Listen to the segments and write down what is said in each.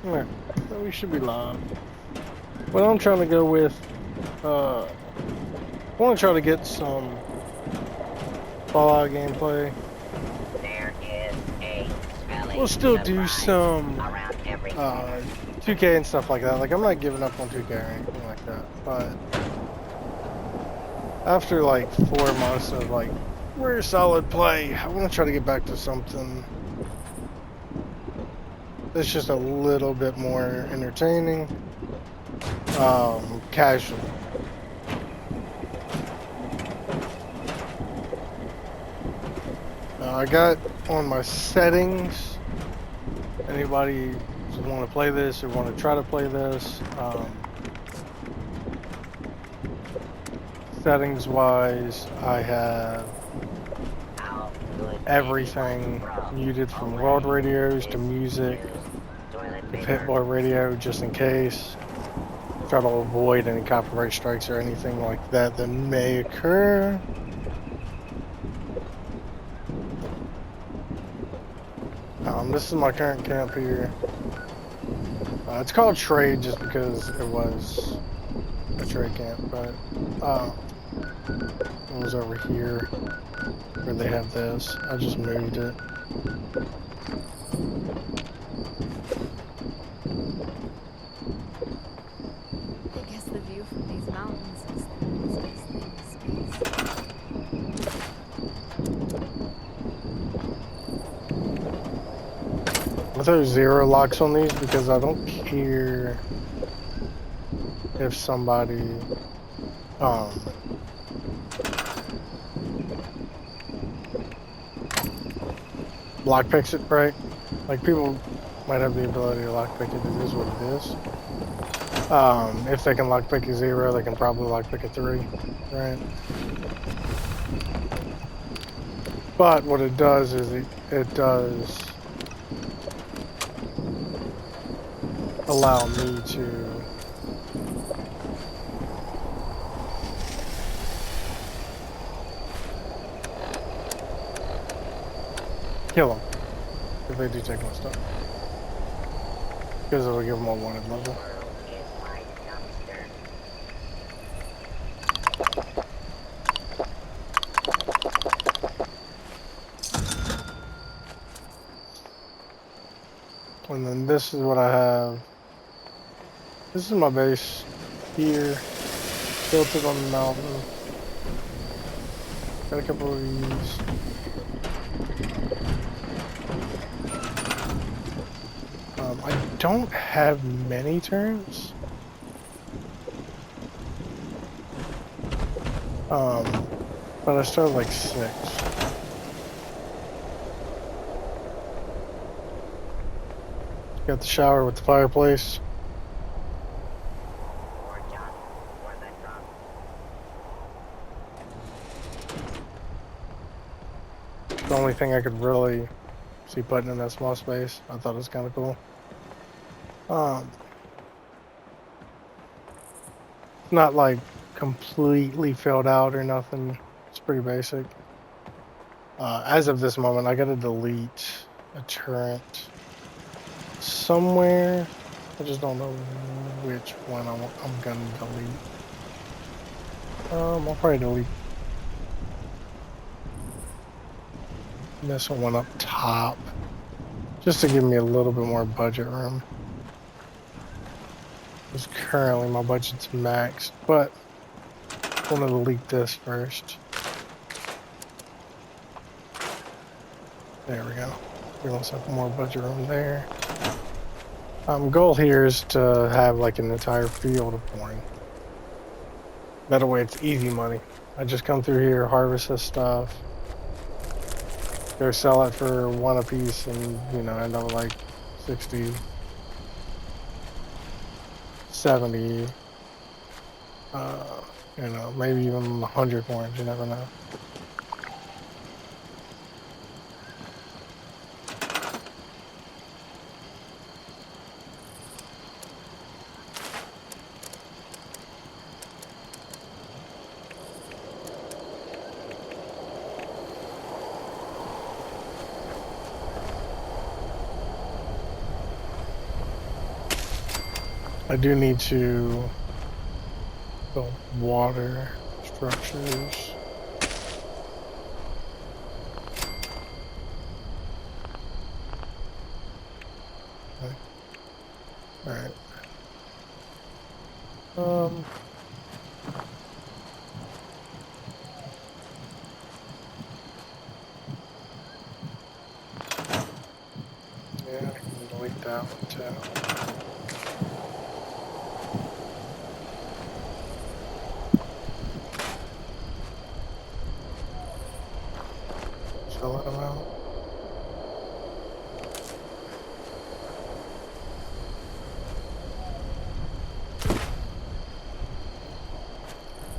Yeah, we should be live. But I'm trying to go with, I want to try to get some Fallout gameplay. There is a smelly We'll still do surprise some around every corner. 2K and stuff like that. Like, I'm not giving up on 2K or anything like that. But after like 4 months of like, we're solid play, I want to try to get back to something that's just a little bit more entertaining, casual. I got on my settings. Anybody want to play this or want to try to play this? Settings wise, I have How good everything muted from world radios to music to pitboard radio, just in case. Try to avoid any copyright strikes or anything like that that may occur. This is my current camp here. It's called Trade just because it was a trade camp, but it was over here where they have this. I just moved it. I guess the view from these mountains is the easiest thing in space. I throw 0 locks on these because I don't care if somebody lock picks it, right? Like, people might have the ability to lock pick it. It is what it is. If they can lock pick a 0, they can probably lock pick a 3, right? But what it does is it does allow me to kill them if they do take my stuff, because it'll give them a wanted level. And then this is what I have. This is my base here, built it on the mountain. Got a couple of these. I don't have many turns. But I started like 6. Got the shower with the fireplace. The only thing I could really see putting in that small space. I thought it was kind of cool. Not like completely filled out or nothing. It's pretty basic. As of this moment, I gotta delete a turret somewhere. I just don't know which one I'm gonna delete. I'll probably delete this one up top, just to give me a little bit more budget room. Because currently my budget's maxed, but I want to delete this first. There we go. Give myself more budget room there. Goal here is to have like an entire field of corn. That way it's easy money. I just come through here, harvest this stuff, go sell it for 1 a piece, and you know, end up with like 60, 70, you know, maybe even 100 corns, you never know. I do need to build water structures. Okay. All right. Yeah, I can delete that one too. Fill them out.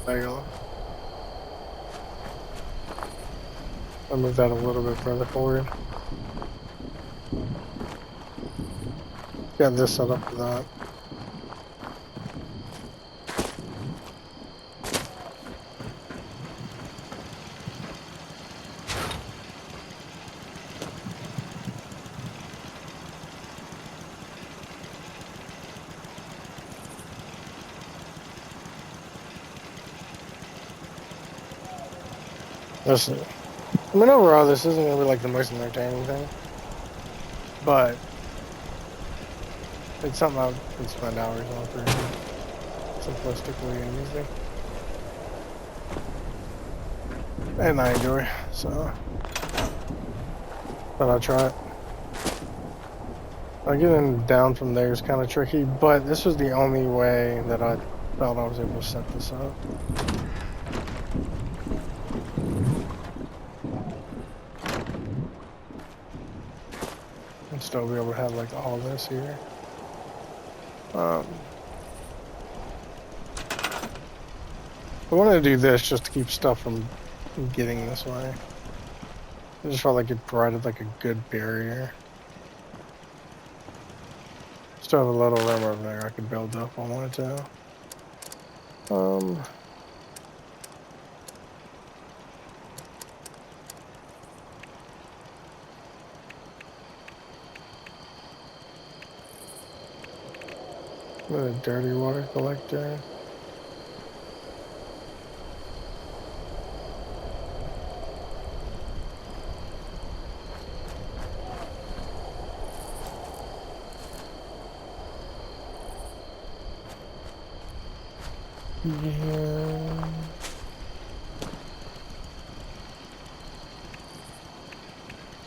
There you go. I'll move that a little bit further forward. Got this set up for that. Listen, I mean, overall, this isn't gonna be like the most entertaining thing, but it's something I can spend hours on pretty simplistically and easy. And I enjoy, so but I'll try it. Getting down from there is kind of tricky, but this was the only way that I felt I was able to set this up. And still be able to have like all this here. I wanted to do this just to keep stuff from getting this way. I just felt like it provided like a good barrier. Still have a little room over there I could build up if I wanted to. A dirty water collector. Yeah.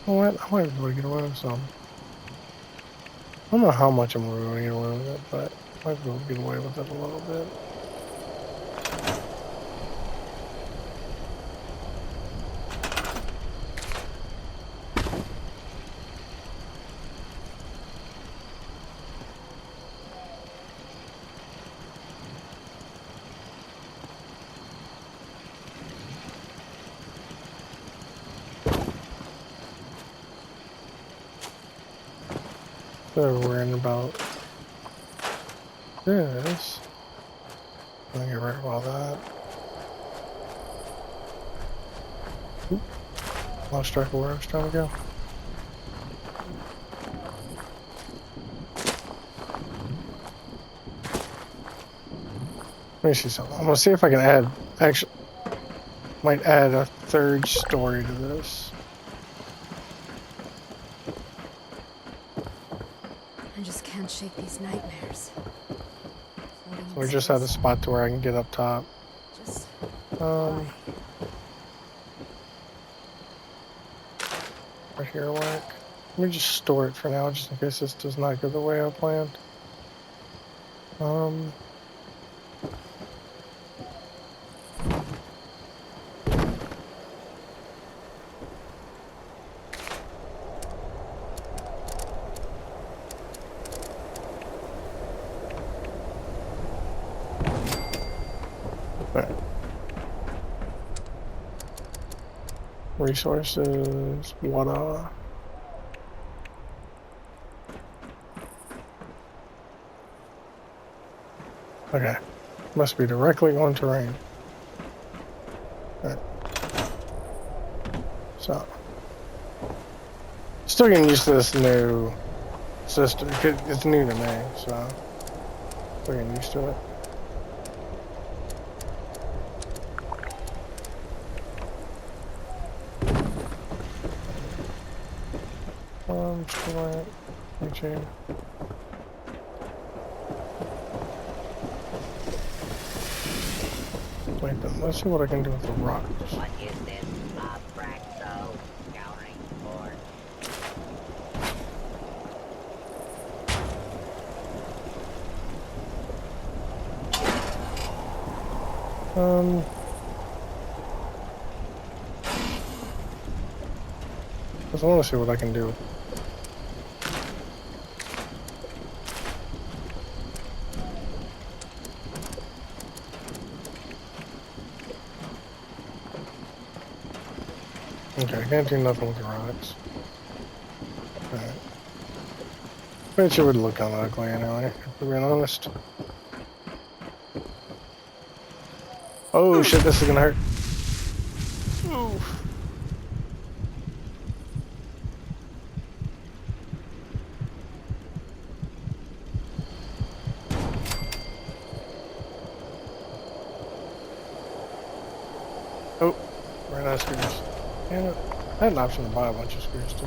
What? I might be able to get away with some. I don't know how much I'm going to get away with it, but I might be able to get away with it a little bit. So we're in about this. I'm gonna get rid of all that. Oop. Lost track of where I was trying to go. Let me see something. I'm gonna see if I can add, actually, might add a third story to this. I just can't shake these nightmares. So we just had a spot to where I can get up top. Just Right here will work. Let me just store it for now, just in case this does not go the way I planned. Right. Resources, water. Okay. Must be directly on terrain. Right. So. Still getting used to this new system. It's new to me, so. We're getting used to it. Still YouTube. Wait, then let's see what I can do with the rocks. What is this? Fraxo scouting for. Just want to see what I can do. Okay, I can't do nothing with the rocks. Alright. Bet you would look kind of ugly anyway, if we're being honest. Oh shit, this is gonna hurt. Oof. Oh, right out of screws. Damn it. I had an option to buy a bunch of screws too.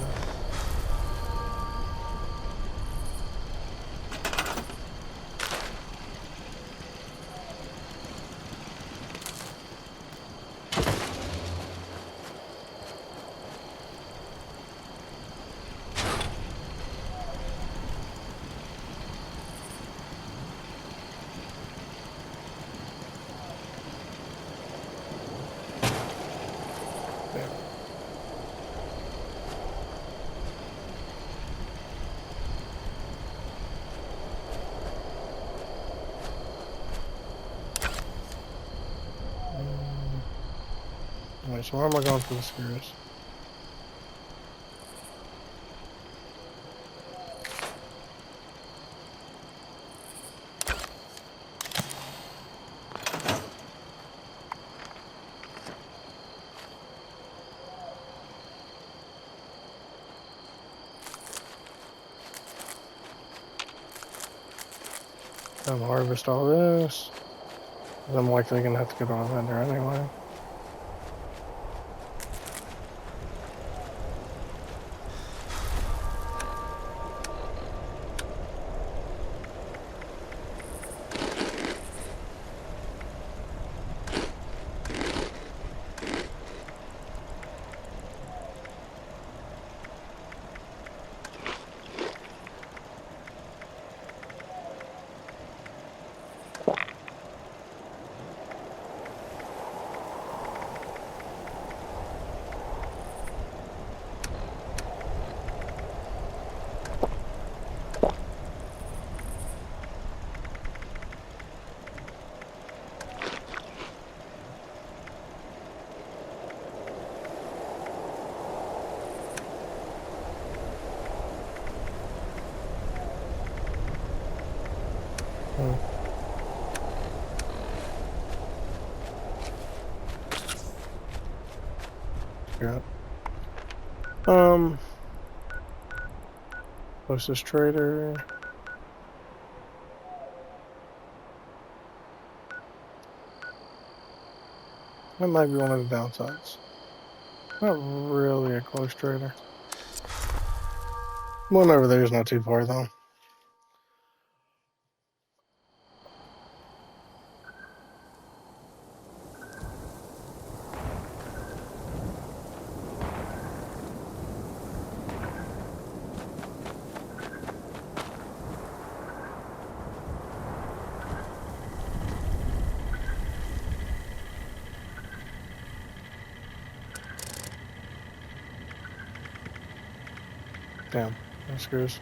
Alright, so where am I going for the screws? I'm gonna harvest all this. I'm likely gonna have to go to a vendor anyway. Yeah. Closest trader. That might be one of the downsides. Not really a close trader. One over there is not too far though. Damn, no screws.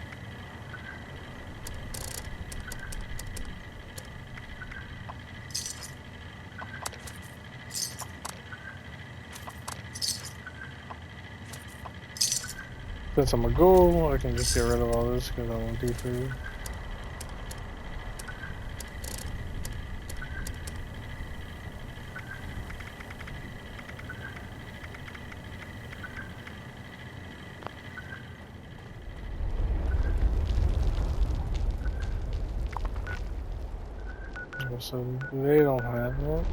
Since I'm a ghoul, I can just get rid of all this because I won't do food. so they don't have it.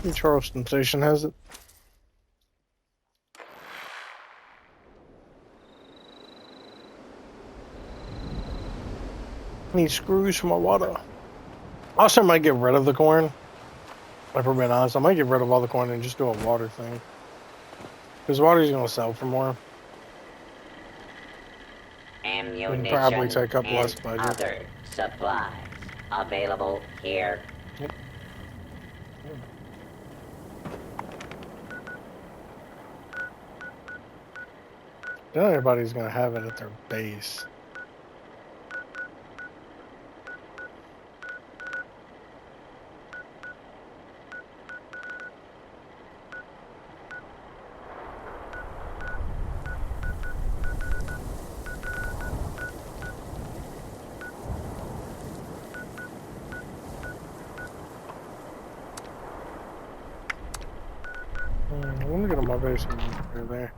New Charleston Station has it. I need screws for my water. Also, I might get rid of the corn. If we're being honest, I might get rid of all the corn and just do a water thing. Because water's going to sell for more. Ammunition Would probably take up and less budget. other supplies available here. Yep. Not everybody's going to have it at their base. Let me get on my base over there.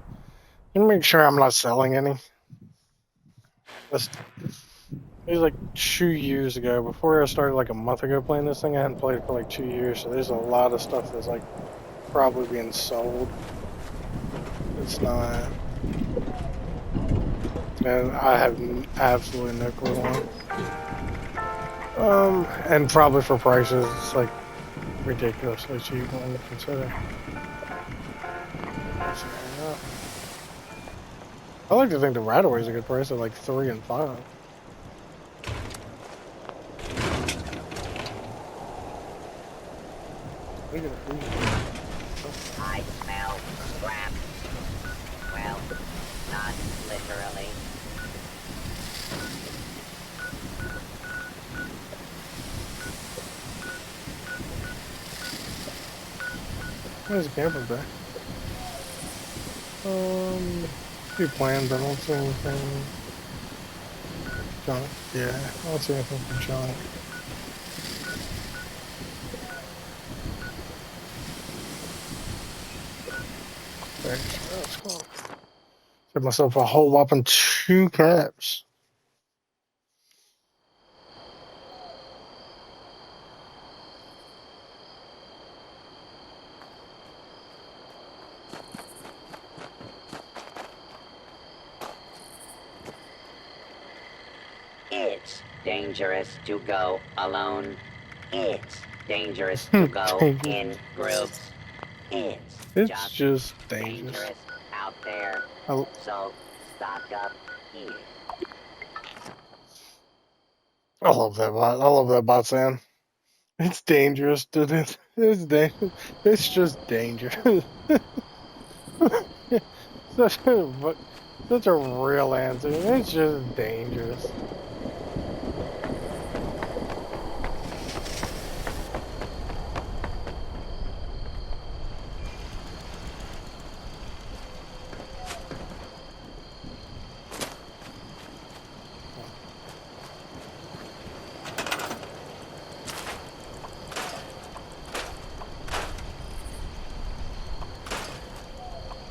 Let me make sure I'm not selling any. It was like 2 years ago. Before I started like a month ago playing this thing, I hadn't played it for like 2 years, so there's a lot of stuff that's like probably being sold. It's not. And I have absolutely no clue on. And probably for prices, it's like ridiculously cheap when you consider. I like to think the Radaway is a good price at like 3 and 5. I smell scrap. Well, not literally. There's a camper back. Few plans, I don't see anything. Junk. Yeah, I don't see anything for junk. That's cool. Give myself a whole whopping 2 caps. It's dangerous to go alone. It's dangerous to go in groups. It's just dangerous out there. I, So stock up here. I love that bot. I love that bot saying. It's dangerous, dude. It's dangerous. It's just dangerous. Such a real answer. It's just dangerous.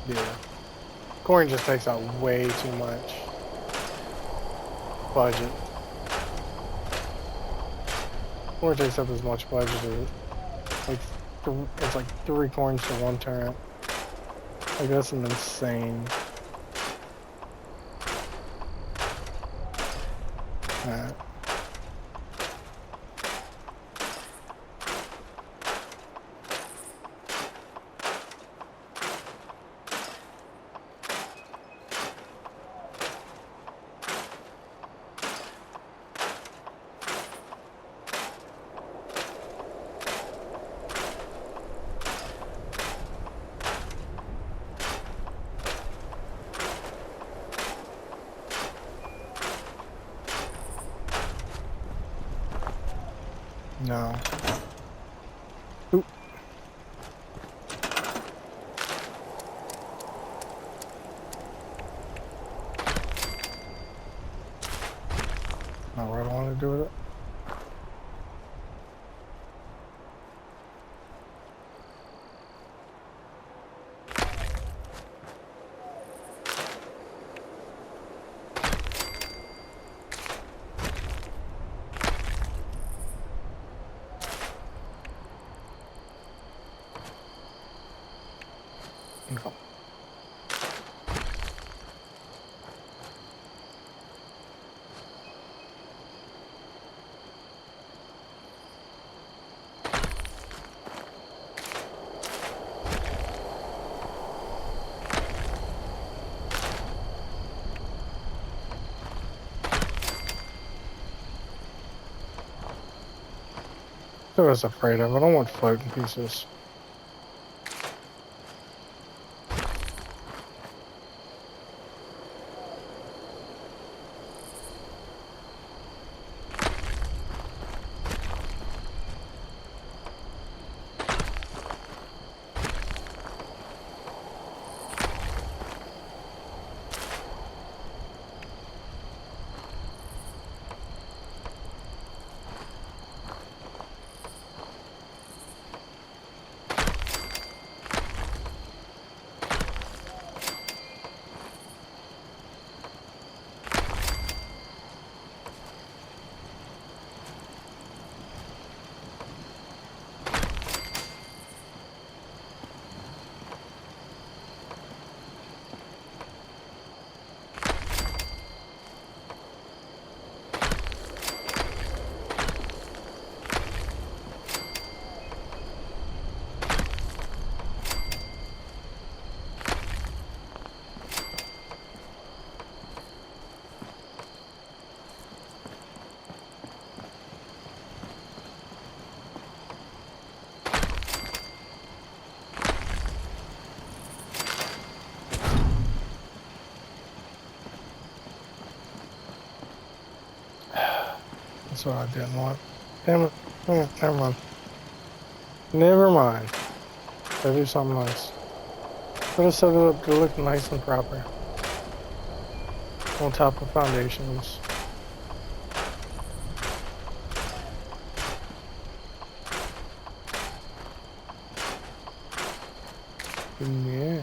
Yeah. Corn just takes out way too much budget. Corn takes up as much budget as like it's like 3 corns to 1 turret. Like that's an insane. Alright. No. Oop. Not what I want to do with it. I was afraid of. I don't want floating pieces. That's what I didn't want. Damn it. Never mind. Never mind. Gotta do something nice. Gotta set it up to look nice and proper. On top of foundations. Yeah.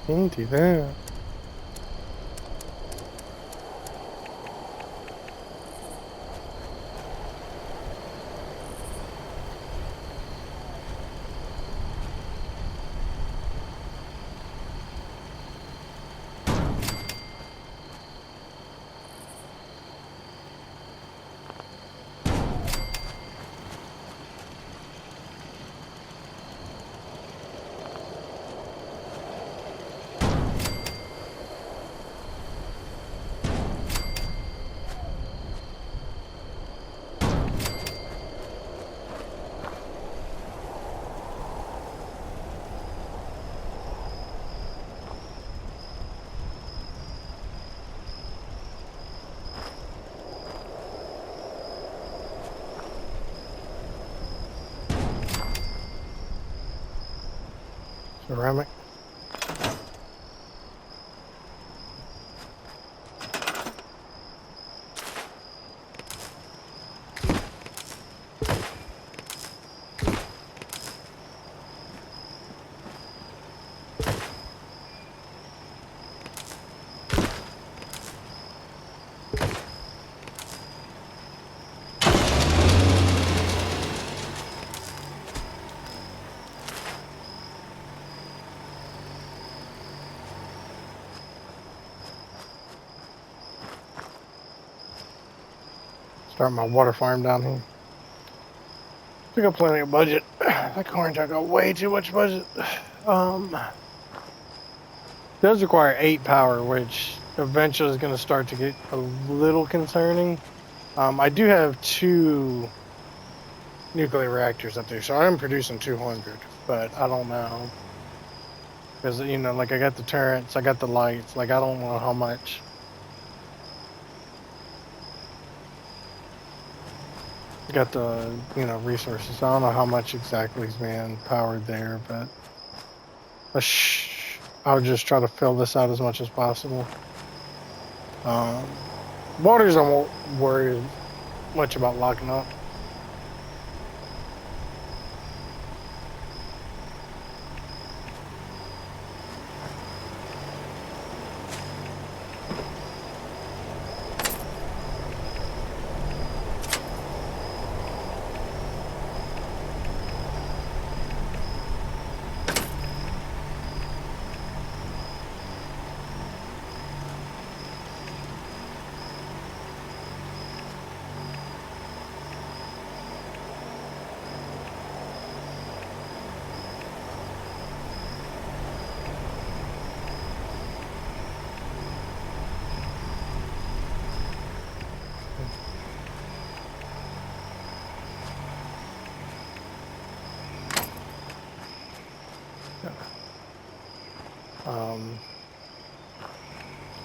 Into that. Ceramic. Start my water farm down here. I got plenty of budget. That corn jug got way too much budget. Does require 8 power, which eventually is going to start to get a little concerning. I do have 2 nuclear reactors up there, so I'm producing 200, but I don't know. Because, you know, like I got the turrets, I got the lights, like I don't know how much. Got the, you know, resources. I don't know how much exactly is being powered there, but I'll just try to fill this out as much as possible. Waters I won't worry much about locking up.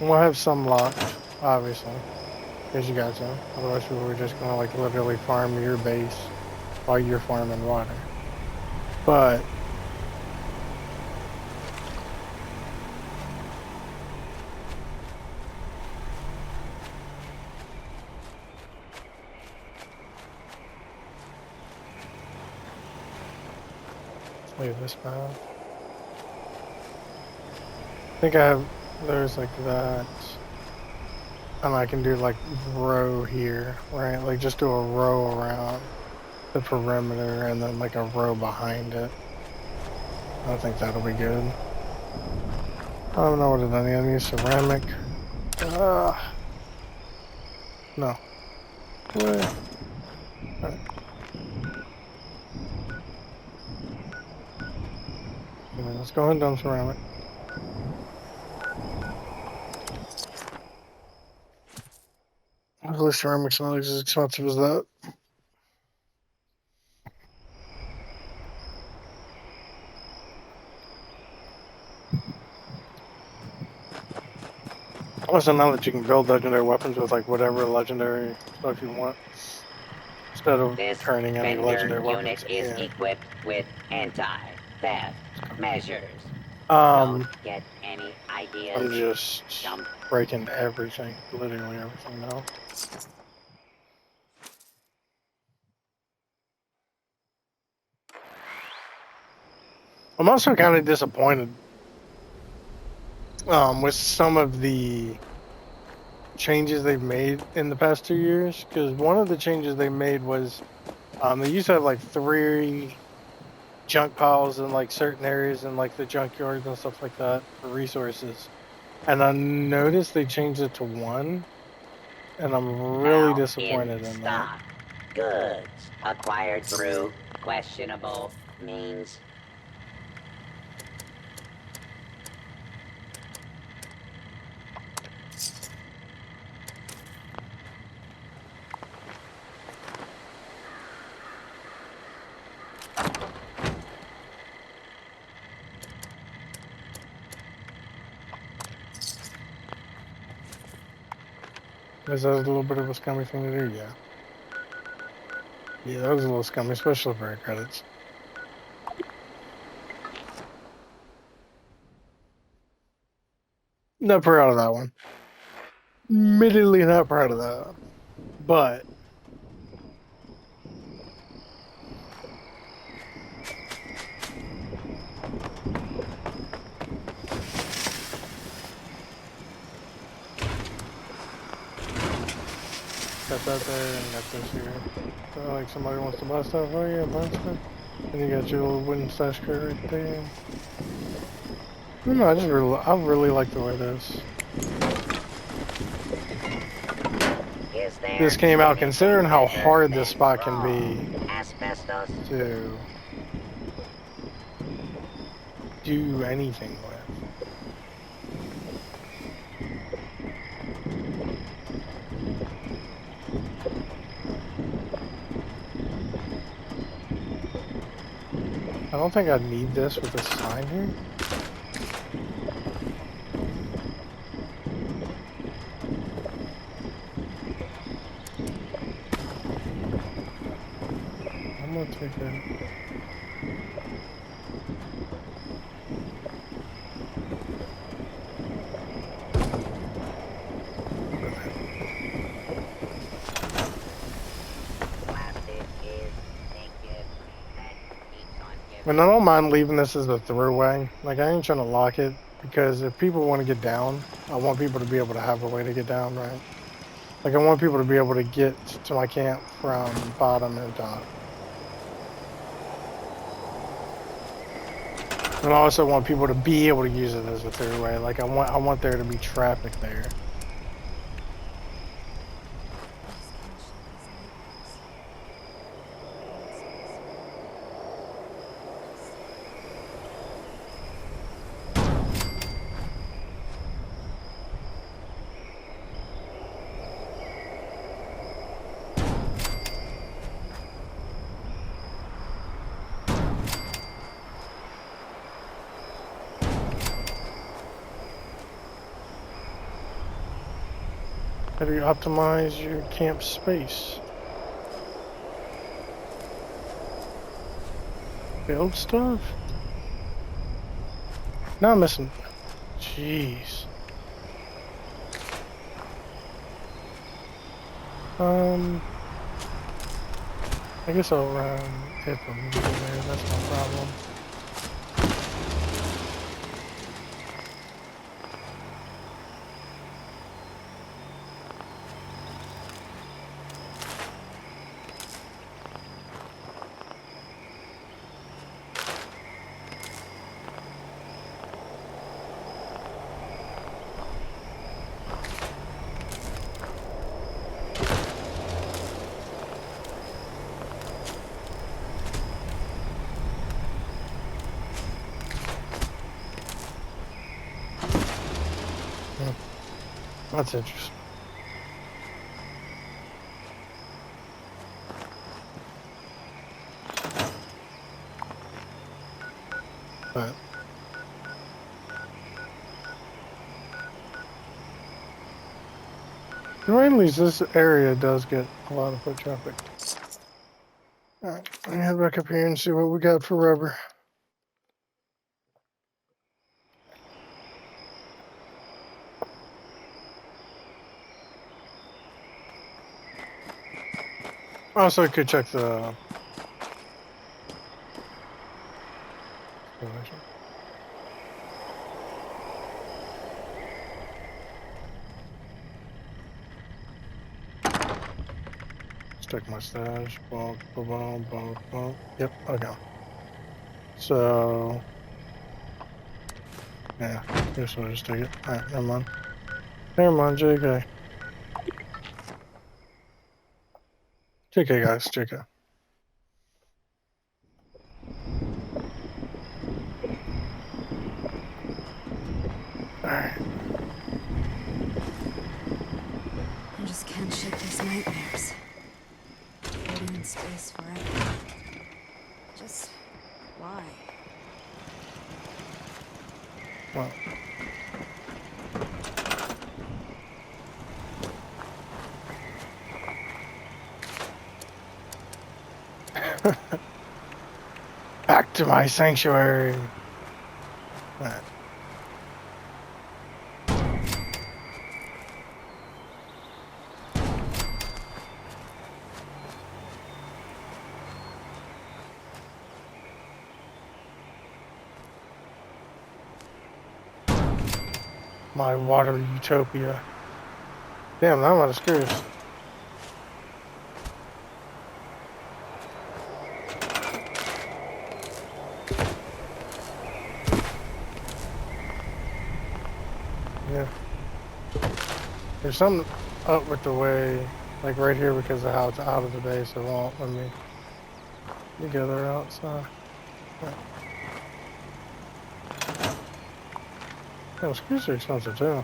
We'll have some locked, obviously, because you got to. Otherwise, we were just gonna like literally farm your base while you're farming water. But let's leave this path. I think I have. There's like that. And I can do like row here, right? Like just do a row around the perimeter and then like a row behind it. I think that'll be good. I don't know what it is. I need ceramic. No. Wait. Right. Okay, let's go ahead and dump ceramic. Hopefully ceramic's not as expensive as that. Also, now that you can build legendary weapons with like whatever legendary stuff you want, instead of This turning any vendor legendary weapons unit is in. equipped with anti-theft measures. Um, Don't get any ideas. I'm just Jump. breaking everything, literally everything now. I'm also kind of disappointed with some of the changes they've made in the past 2 years, because one of the changes they made was they used to have like 3 junk piles in like certain areas in like the junkyards and stuff like that for resources, and I noticed they changed it to 1, and I'm really Now disappointed in in stock. that. Goods acquired through questionable means. Is that a little bit of a scummy thing to do? Yeah. Yeah, that was a little scummy, especially for our credits. Not proud of that one. Admittedly not proud of that. But got that there and got this here. So like somebody wants to buy stuff, oh yeah, buy stuff. And you got your little wooden stash cart right there. I don't know, I really like the way this This came out, considering how hard this spot can be asbestos to do anything with. I don't think I'd need this with this sign here. I'm gonna take that. And I don't mind leaving this as a throwaway. Like, I ain't trying to lock it, because if people want to get down, I want people to be able to have a way to get down, right? Like, I want people to be able to get to my camp from bottom and top. And I also want people to be able to use it as a throwaway. Like, I want there to be traffic there. How do you optimize your camp space? Build stuff? Now I'm missing. Jeez. I guess I'll hit them there. That's no problem. That's interesting. But randomly, this area does get a lot of foot traffic. Alright, let me head back up here and see what we got for rubber. Also, I could check the check my stash. Boom, boom, boom, boom, boom. Yep, okay. So, yeah, guess I'll just take it. Alright, never mind. Never mind, JK. JK, guys, JK. Alright. I just can't shake these nightmares. Floating in space forever. Just why? Well. Back to my sanctuary. Alright. My water utopia. Damn, now I'm out of screws. Yeah. There's something up with the way, like right here, because of how it's out of the base. It won't let me go there outside. Yeah. Yeah, screws are expensive too.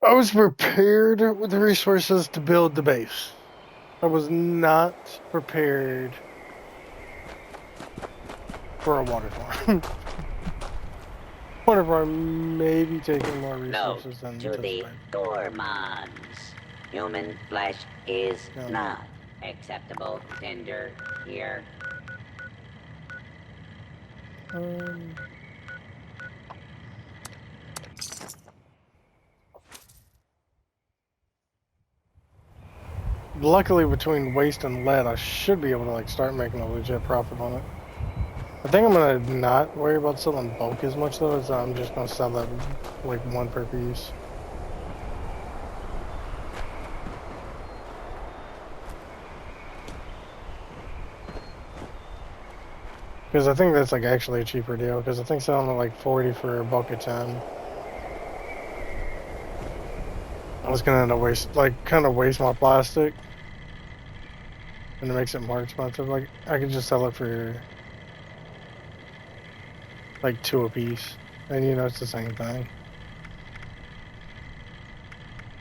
I was prepared with the resources to build the base. I was not prepared for a water farm. Water farm may be taking more Note resources than to the anticipated. gourmands. Human flesh is Yeah. not acceptable tender here. Luckily, between waste and lead, I should be able to like start making a legit profit on it. I think I'm gonna not worry about selling bulk as much though, as I'm just gonna sell that like one per piece. Because I think that's like actually a cheaper deal. Because I think selling it like 40 for a bulk of 10. I was gonna end up kind of waste my plastic, and it makes it more expensive. Like I could just sell it for like 2 a piece, and you know it's the same thing.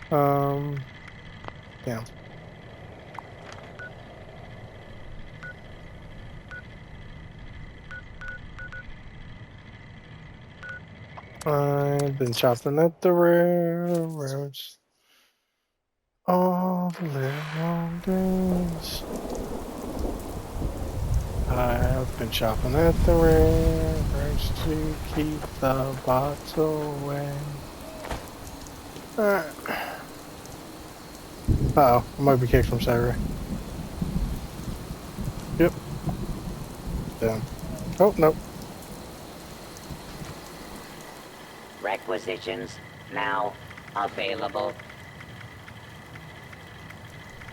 Damn. I've been chopping at the railroads all the live long days. I've been chopping at the railroads to keep the bots away. Alright. Uh-oh, I might be kicked from server. Yep. Damn. Oh, nope. Requisitions now available.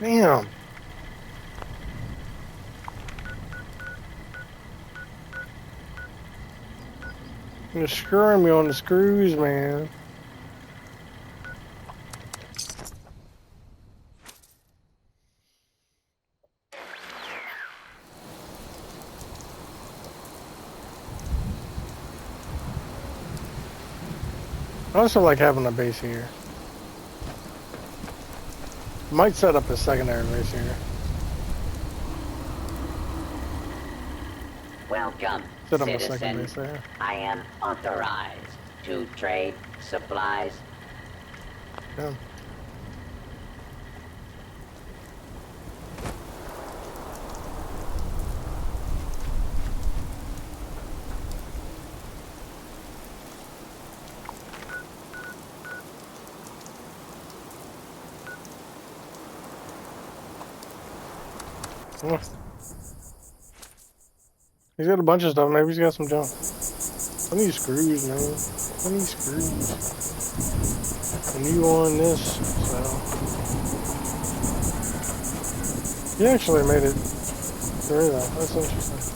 Damn. You're screwing me on the screws, man. I also like having a base here. Might set up a secondary base here. Welcome, Set up a second citizen. base there. I am authorized to trade supplies. Yeah. Oh. He's got a bunch of stuff. Maybe he's got some junk. I need screws, man. I need screws. And you on this, so. He actually made it through that. That's interesting.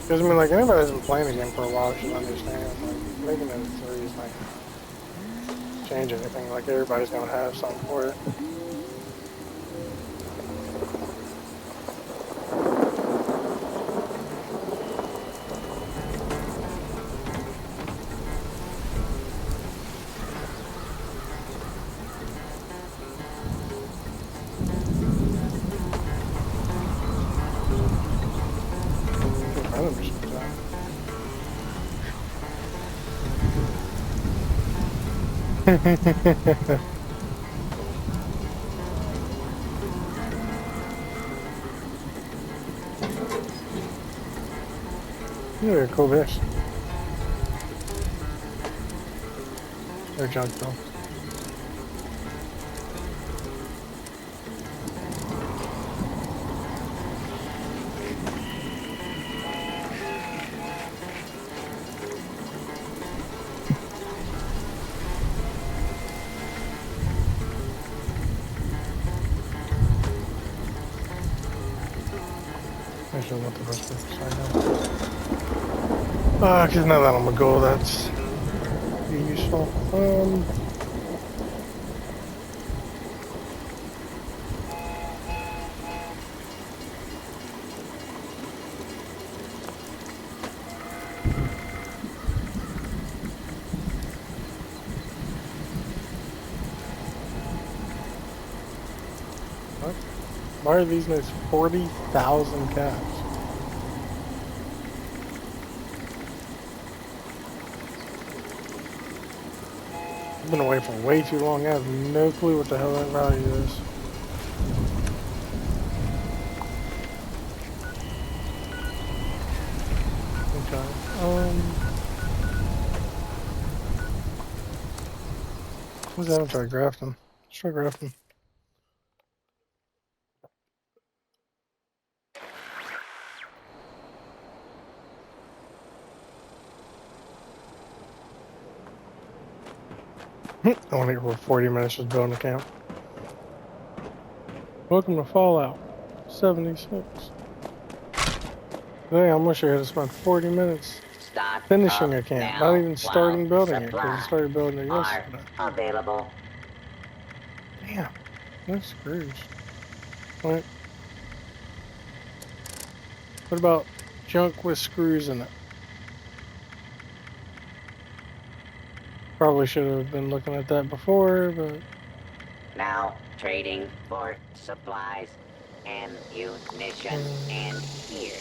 Because, I mean, like, anybody that's been playing the game for a while should understand, like, making it 3 is not gonna change anything. Like, everybody's gonna have something for it. You're a cool bitch. They're junk though. Actually, what the rest of the side now. Because now that I'm a goal, that's useful. What? Why are these nights 40,000 caps? I've been away for way too long. I have no clue what the hell that value is. Okay. What's that? I'm trying to graft them. Let's try grafting. I want to get for 40 minutes just building a camp. Welcome to Fallout 76. Today I'm wishing I had to spend 40 minutes Stock finishing up a camp, now not even starting while building it, because I supplies started building it are yesterday. available. Damn, no screws. What about junk with screws in it? Probably should have been looking at that before, but Now trading for supplies, ammunition, and gear.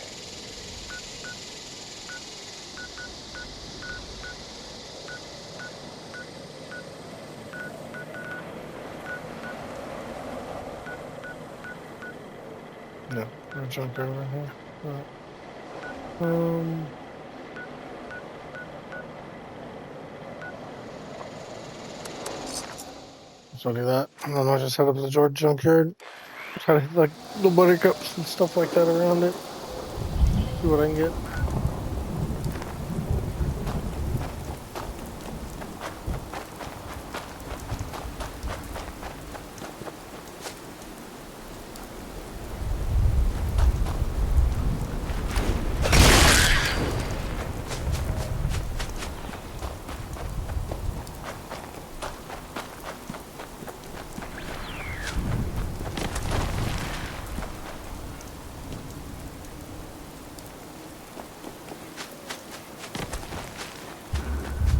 No, no junk over here. So do that. And then I'll just head up to the George junkyard. Try to hit like little buttercups and stuff like that around it. See what I can get.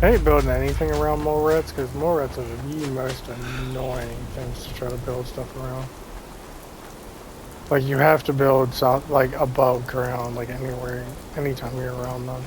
I hate building anything around mole rats because mole rats are the most annoying things to try to build stuff around. Like you have to build some like above ground, like anywhere, anytime you're around them.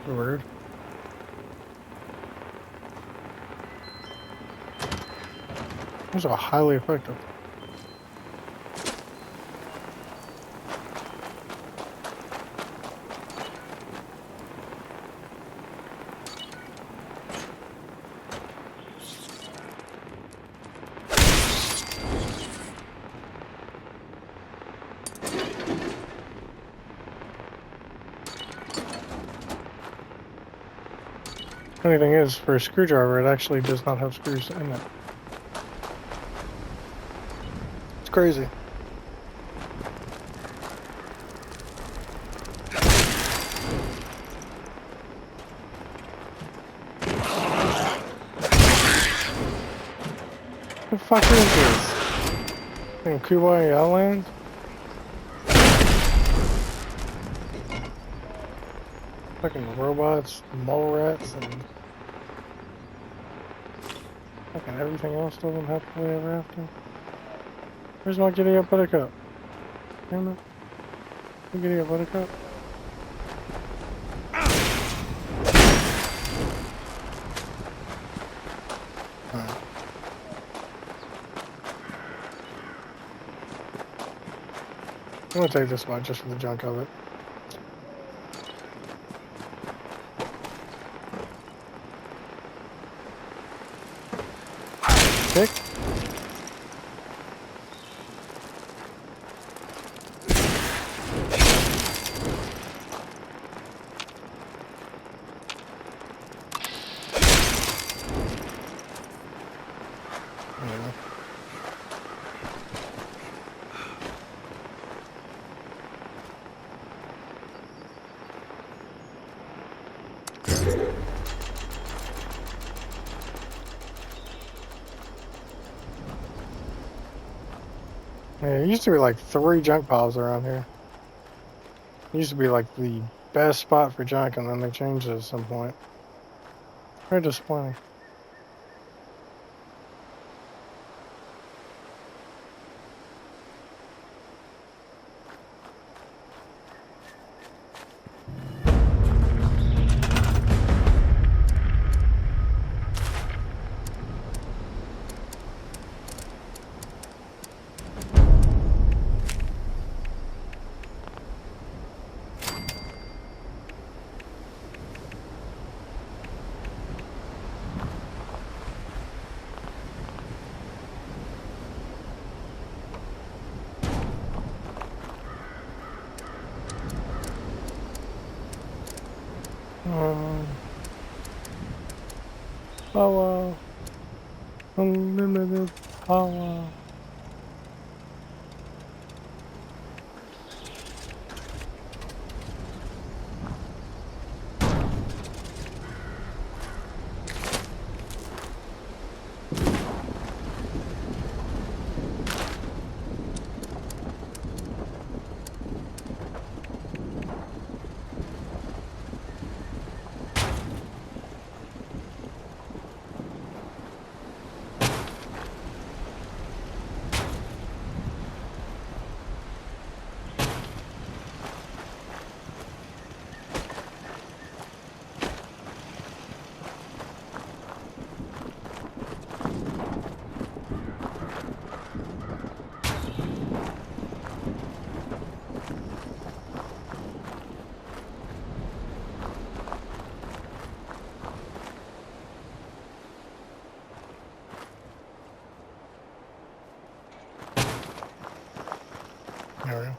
Weird. Those are highly effective. Funny thing is, for a screwdriver, it actually does not have screws in it. It's crazy. What the fuck is this? In Kuwait Island? Fucking robots, mole rats, and fucking everything else doesn't happily ever after. Where's my giddy up buttercup? Damn it. You giddy up buttercup? Alright. I'm gonna take this one just for the junk of it. Pick. Yeah, it used to be like 3 junk piles around here. It used to be like the best spot for junk, and then they changed it at some point. Very disappointing. Power. Unlimited power. There we go.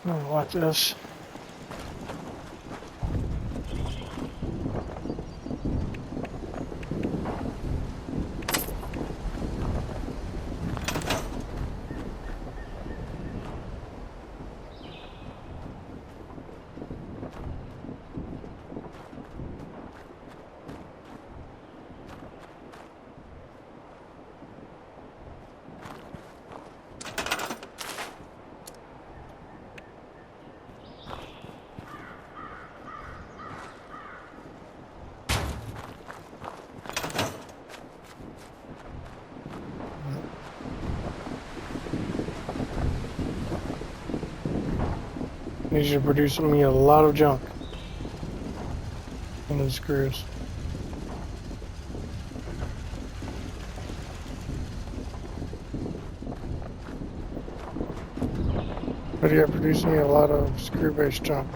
Alright, watch this. Need you to produce me a lot of junk on these screws. But yeah, produce me a lot of screw-based junk.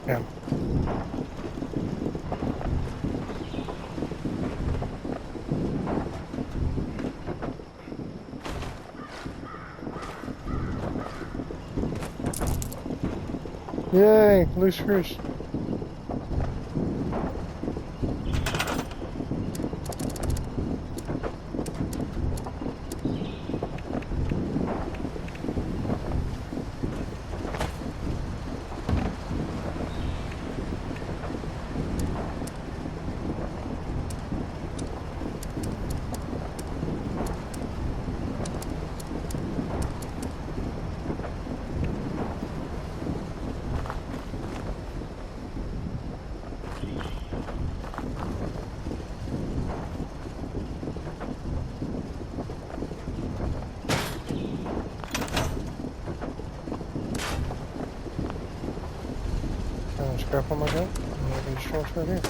Yeah. Yay, loose screws. Scrap on my gun, and I can just transfer it here.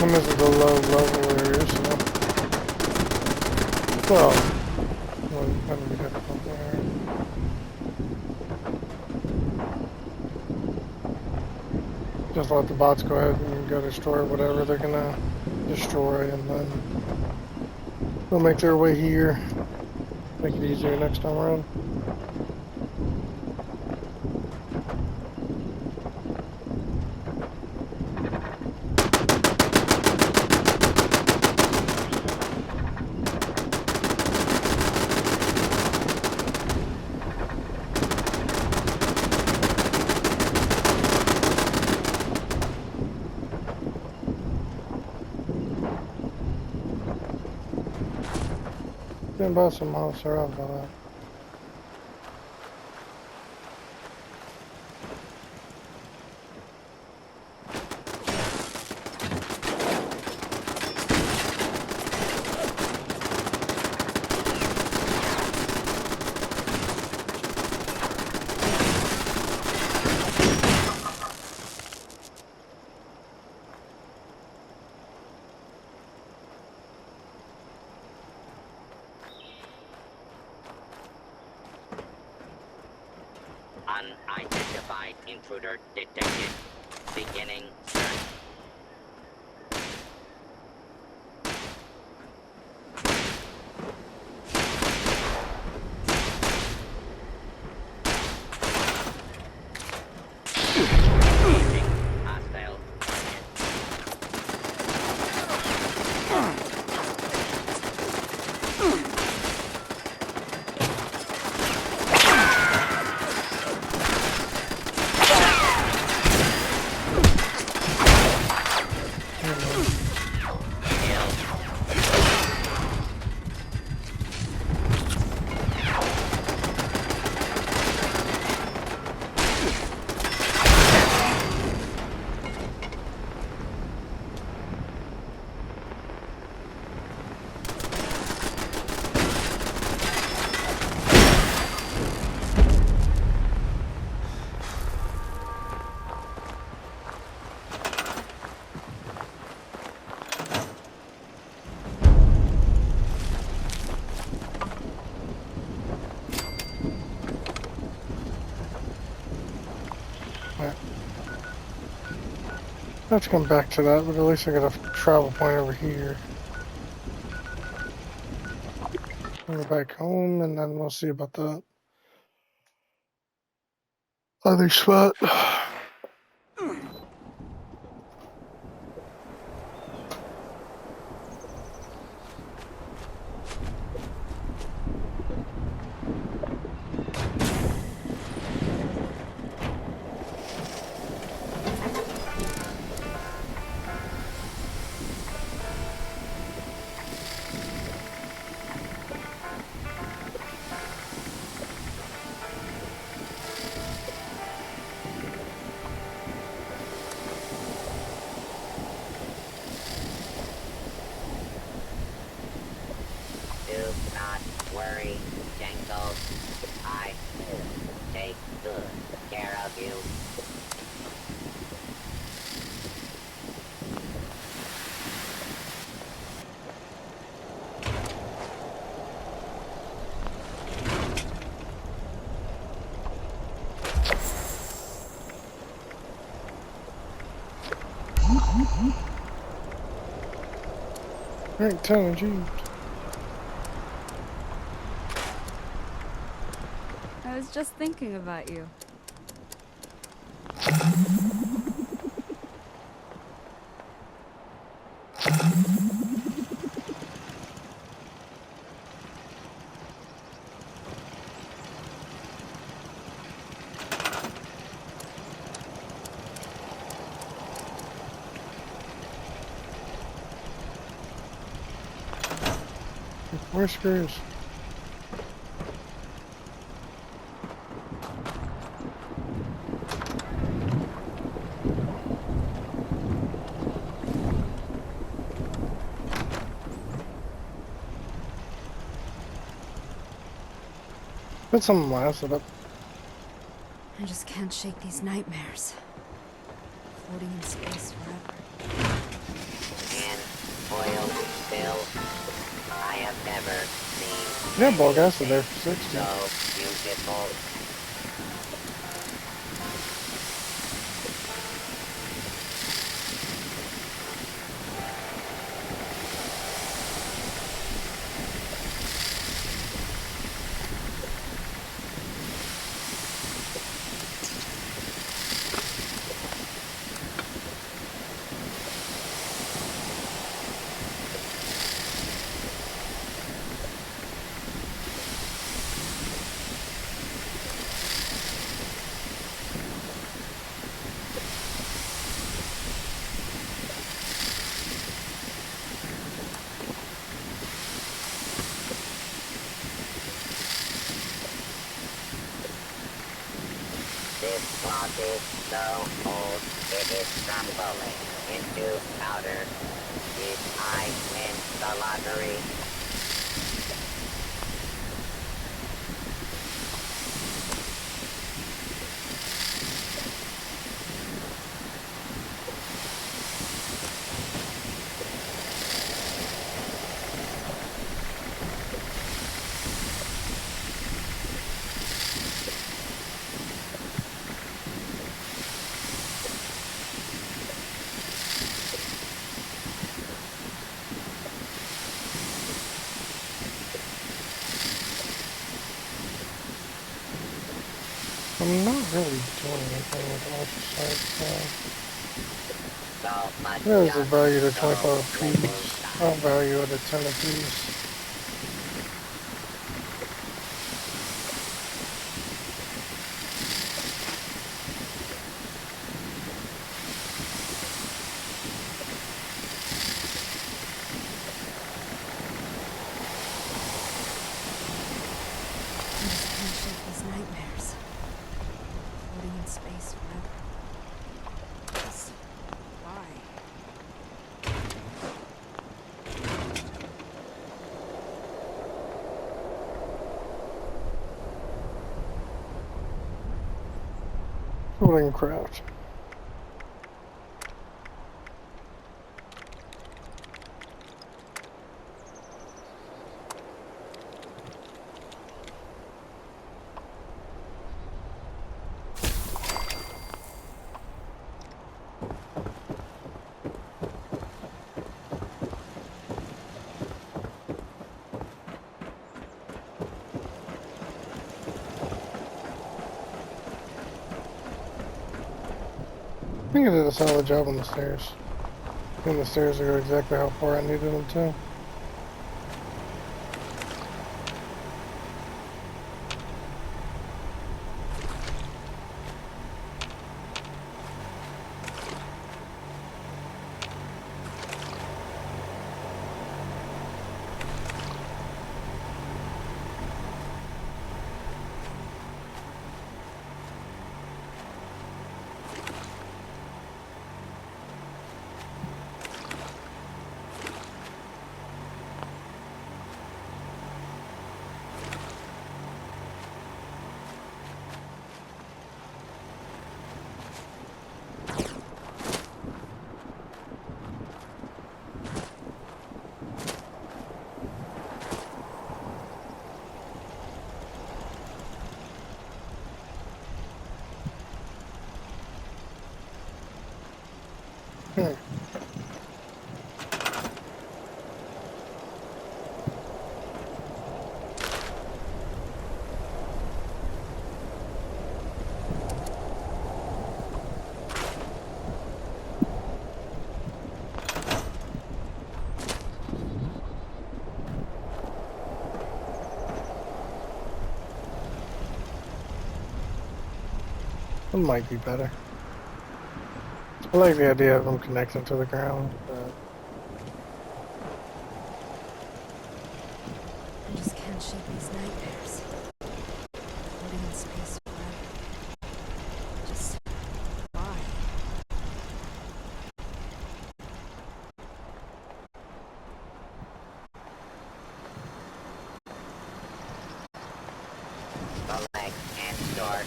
And this is the low level area, so well, that would be difficult there. Just let the bots go ahead and go destroy whatever they're gonna destroy, and then they'll make their way here. Make it easier next time around. Didn't buy some miles, sorry about that. Unidentified intruder detected. Beginning search. Hostile. I have to come back to that, but at least I got a travel point over here. I'll go back home and then we'll see about that other spot. Do not worry, Jingles. I will take good care of you. Alright, Tony, geez. I was just thinking about you. Where's Screws? Put some last up. I just can't shake these nightmares. Floating in space forever. And oil spill. I have never seen Yeah, ball gas are there for 60. so beautiful. cloth is so old it is crumbling into powder. Did I win the lottery? I'm not really doing anything with all the sites. So much There's the junk, value to so 25 little apiece. time. I'll value it at 10 apiece. I just can't shake these nightmares. Floating in space forever. Just why? Floating craft. I think I did a solid job on the stairs. And the stairs are exactly how far I needed them to. Hmm. That might be better. I like the idea of them connecting to the ground, but I just can't shake these nightmares. Floating in space forever. Just why? Collect and store.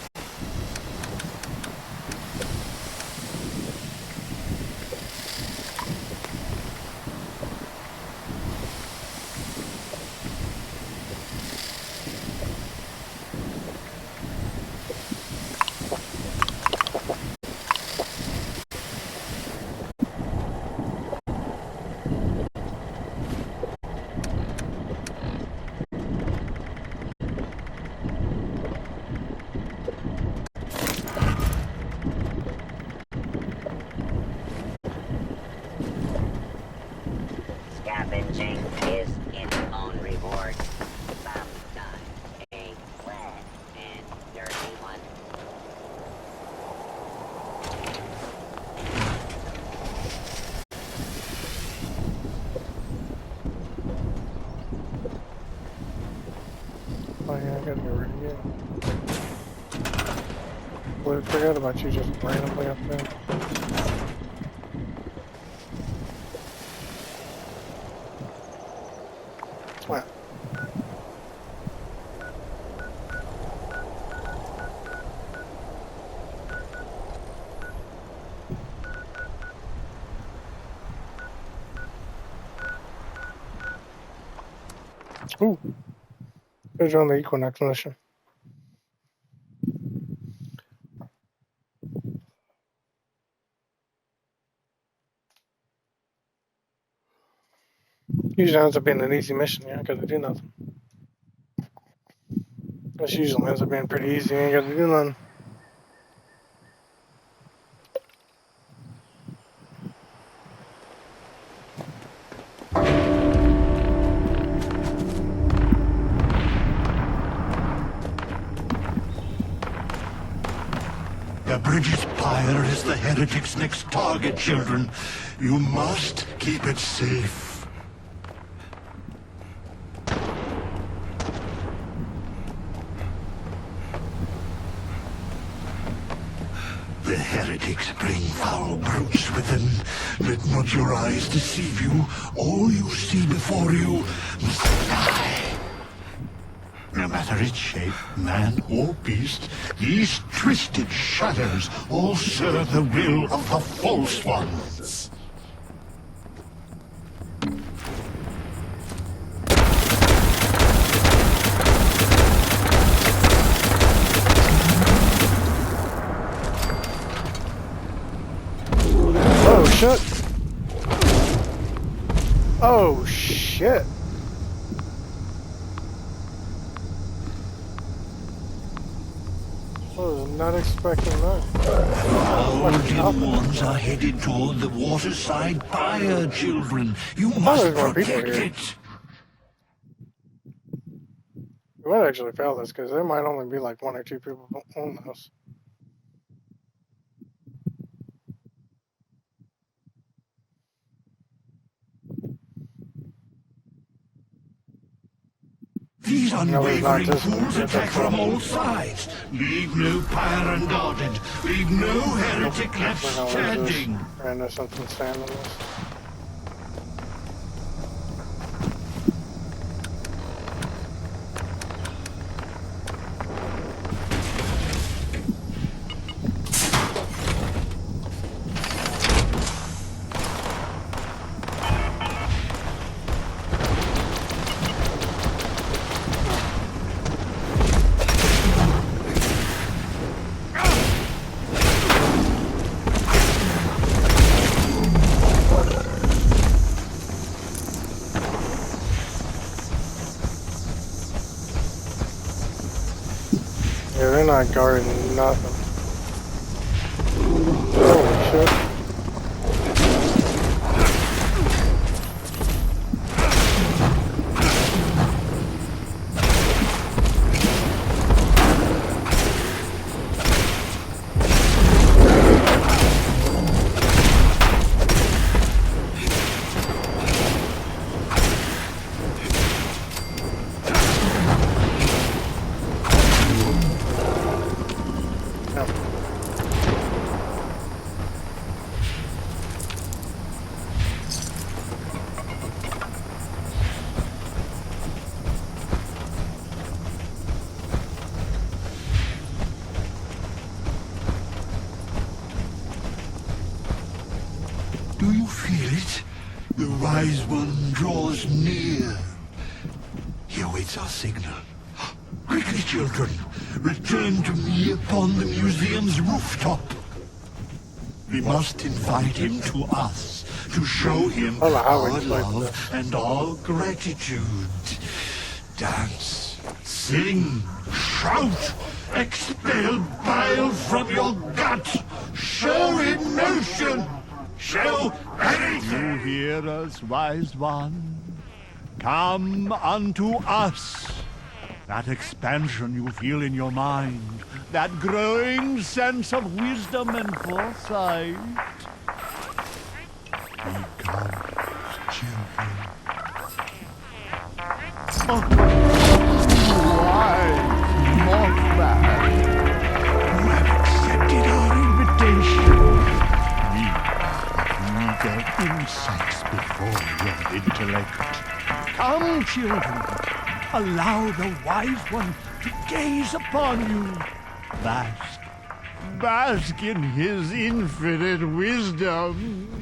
Scavenging is its own reward. Sometimes a wet and dirty one. oh yeah, I gotta get rid of you. completely forgot about you just randomly up there. Wow. Ooh. Who's on the Equinox mission? Usually ends up being an easy mission, you ain't gotta do nothing. This usually ends up being pretty easy, you ain't gotta do nothing. The British Pyre is the heretic's next target, children. You must keep it safe. The heretics bring foul brutes with them. Let not your eyes deceive you. All you see before you must die. No matter its shape, man or beast, these twisted shadows all serve the will of the false ones. Oh shit! Oh shit! I was not expecting that. All dim ones are headed toward the waterside pyre, children. You thought must there was more people protect here. it. We might actually fail this because there might only be like 1 or 2 people on this. These No, there's not unwavering this one. fools attack from all sides. Leave no pyre unguarded. Leave no heretic left We're gonna lose standing. this. And there's something standing on this. Yeah, they're not guarding nothing. Holy shit. Do you feel it? The wise one draws near. He awaits our signal. Quickly, children, return to me upon the museum's rooftop. We must invite him to us to show him I don't know how we our explain love this. and our gratitude. Dance, sing, shout, expel bile from your gut, show emotion, show anything. You hear us, wise one? Come unto us. That expansion you feel in your mind, that growing sense of wisdom and foresight. He comes, children. Oh, why, Mothman? You have accepted insects before your intellect. Come, children, allow the wise one to gaze upon you. Bask in his infinite wisdom.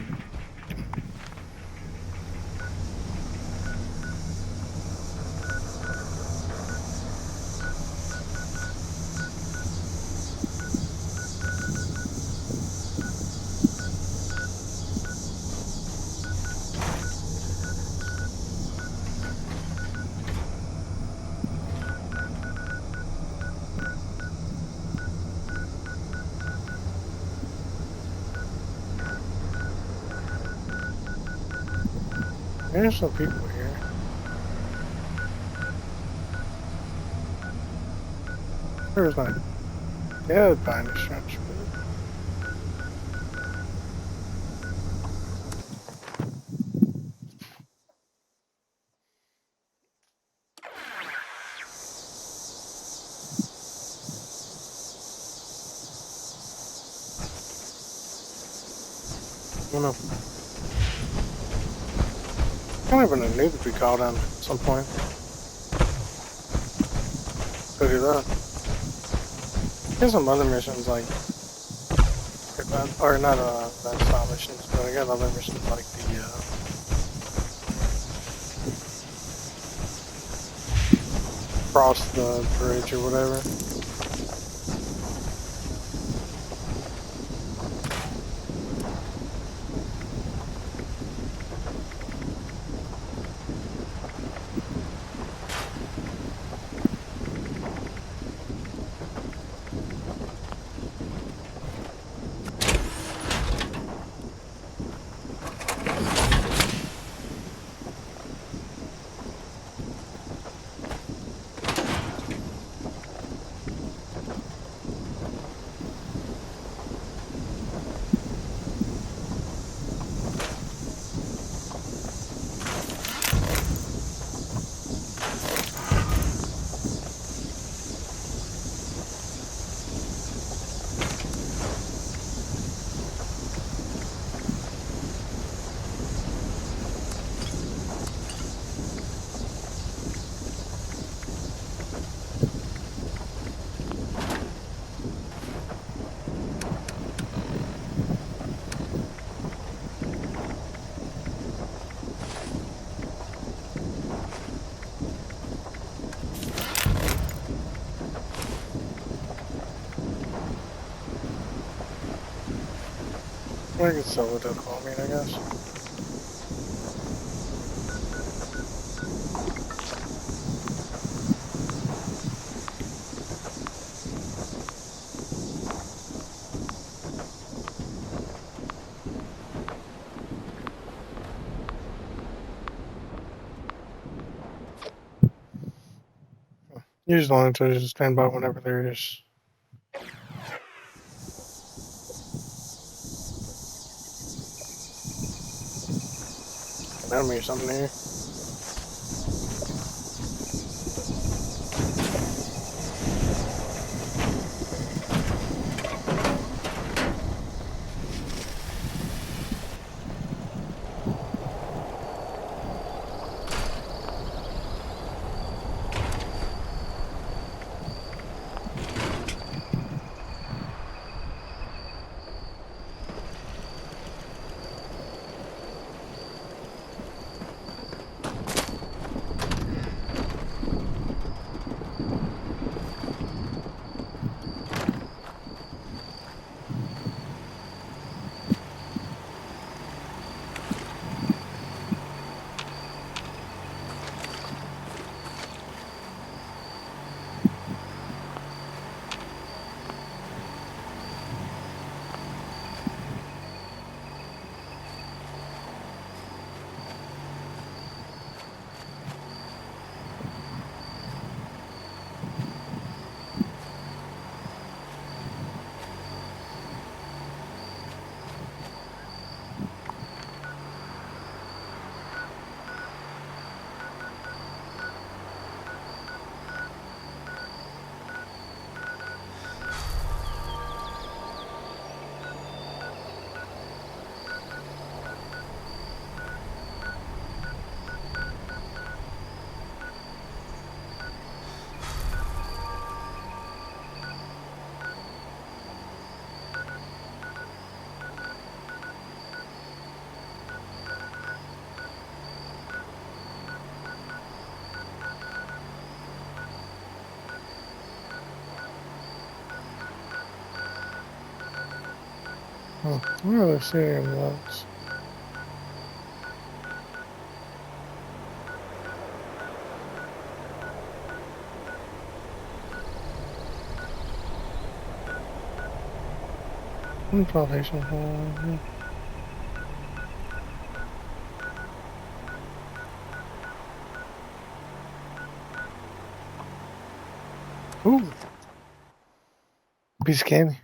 There's some people here. There's my dead behind the stretch. I don't know. Kind of a noob to be called on at some point. Go do that. There's some other missions like, or not that style missions, but I got other missions like the cross the bridge or whatever. I could sell it at home, I guess. Use the line to just stand by whenever there is. An enemy or something here. I don't really see any notes. Foundation. Ooh. Piece of candy.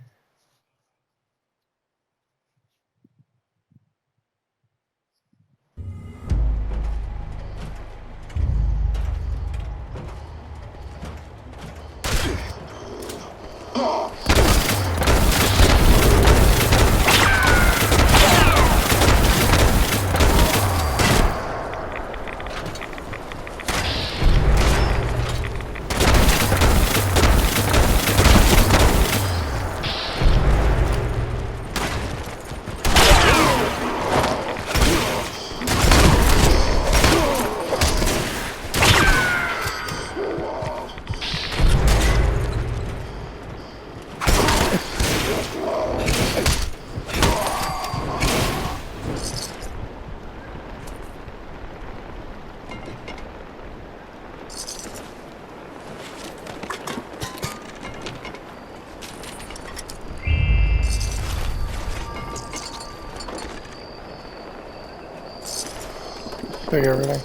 Take everything.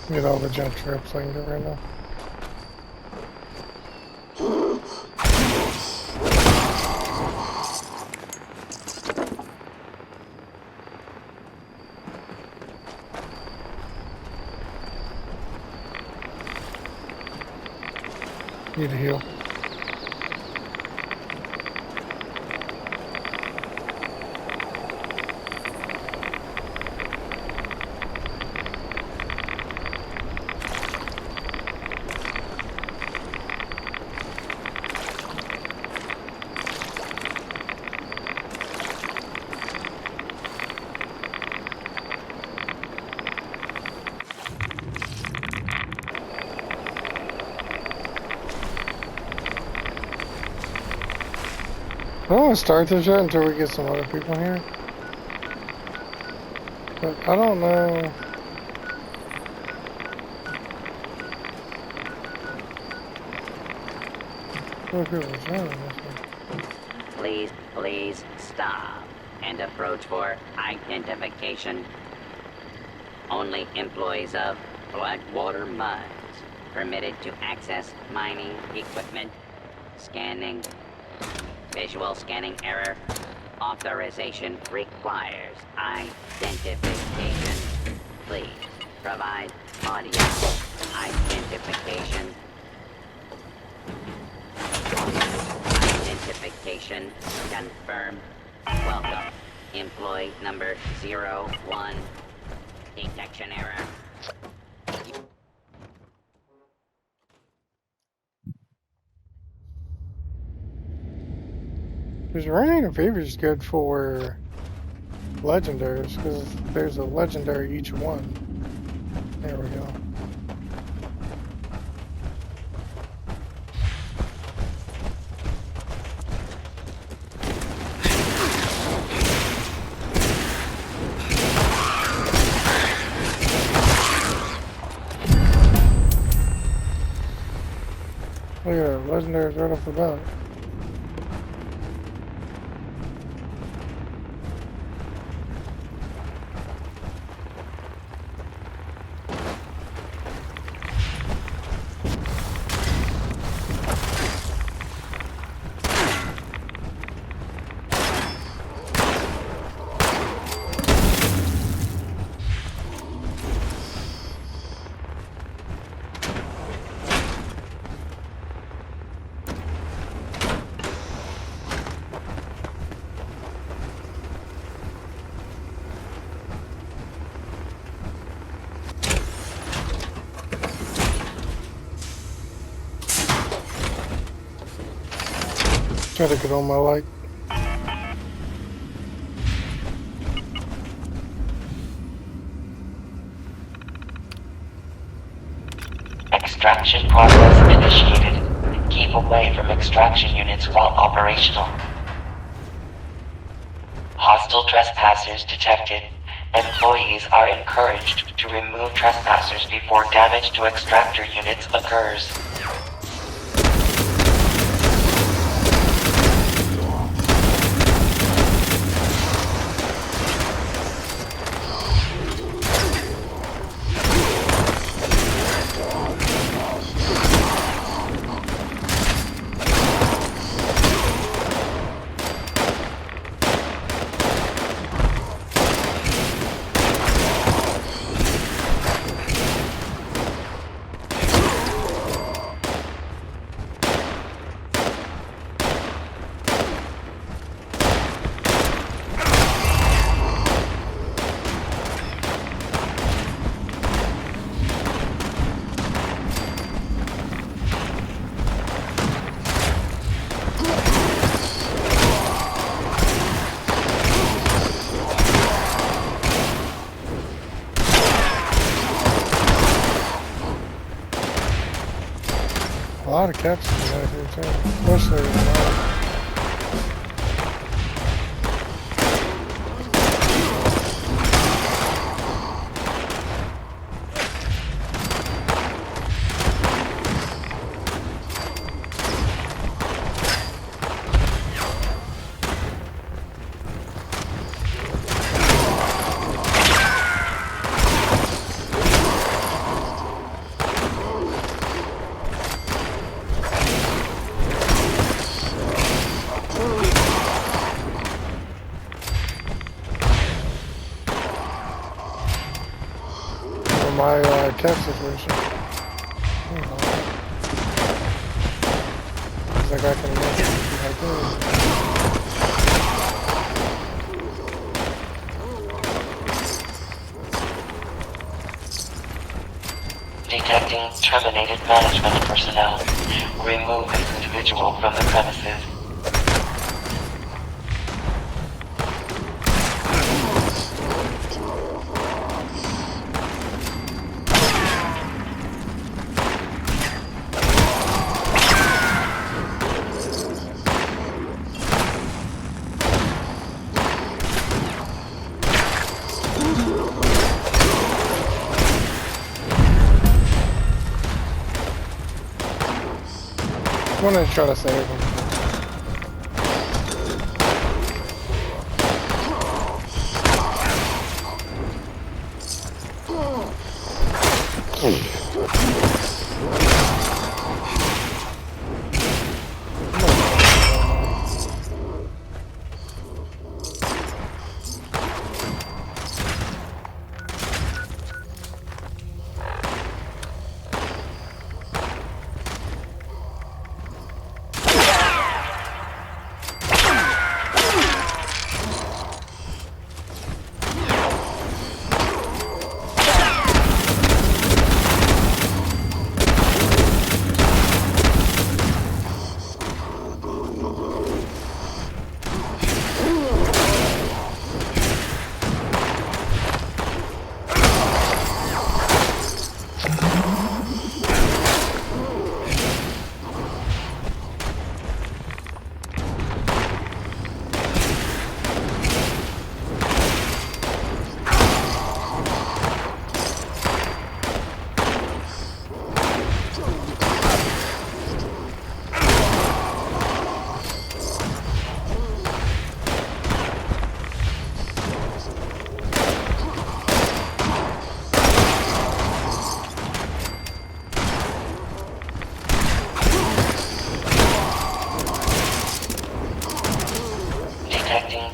Get all the jump trips I can get right now. Need to heal. I don't want to start this yet until we get some other people here. But I don't know. What people are showing this one. Please stop and approach for identification. Only employees of Blackwater Mines permitted to access mining equipment. Scanning. Visual scanning error. Authorization requires identification. Please provide audio identification. Identification confirmed. Welcome. Employee number 01. Detection error. Because running a fever is good for legendaries, because there's a legendary each one. There we go. Look at that, legendaries right off the bat. Try to get on my light. Extraction process initiated. Keep away from extraction units while operational. Potential trespassers detected. Employees are encouraged to remove trespassers before damage to extractor units occurs. A lot of capsules out here too, especially in the my cap situation. Looks like I can make it if I do. Detecting terminated management personnel. Remove this individual from the premises. I'm gonna try to save him.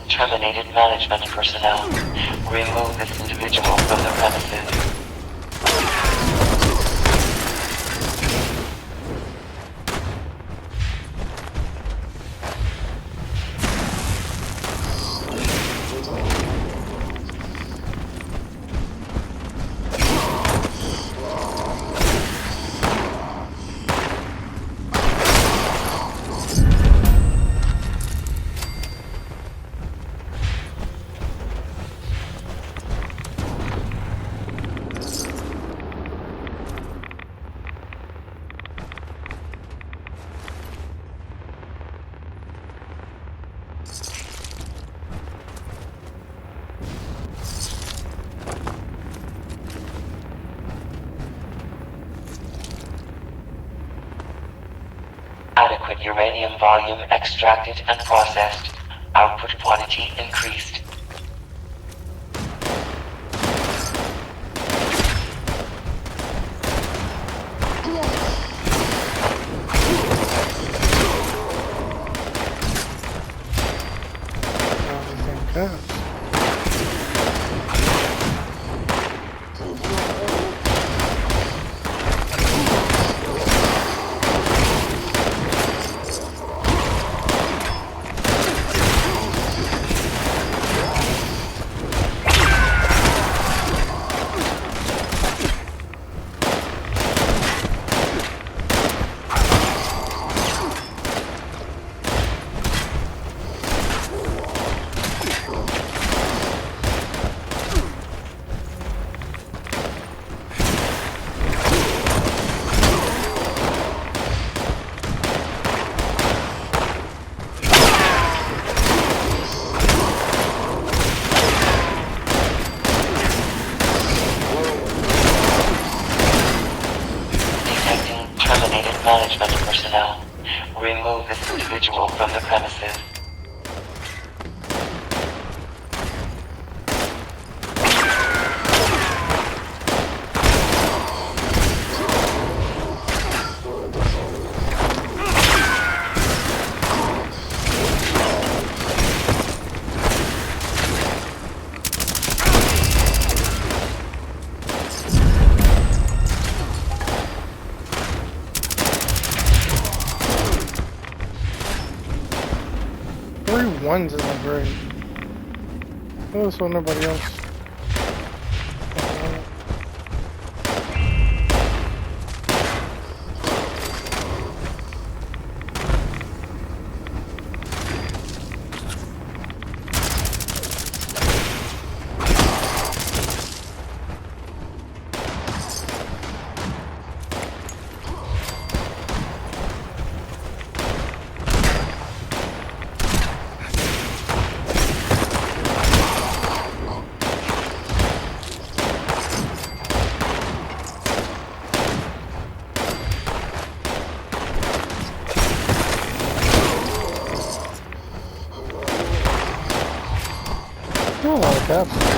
Terminated management personnel. Remove this individual from the premises. adequate uranium volume extracted and processed. Output quantity increased. Everything goes. Management personnel. Remove this individual from the premises. Ones isn't great. Oh, so nobody else. Oh, a lot of caps.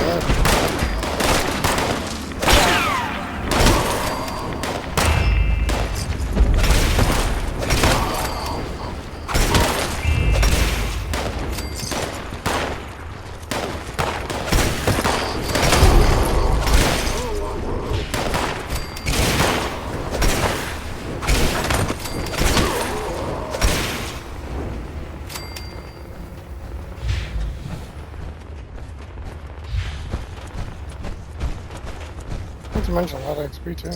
Not to mention a lot of XP too.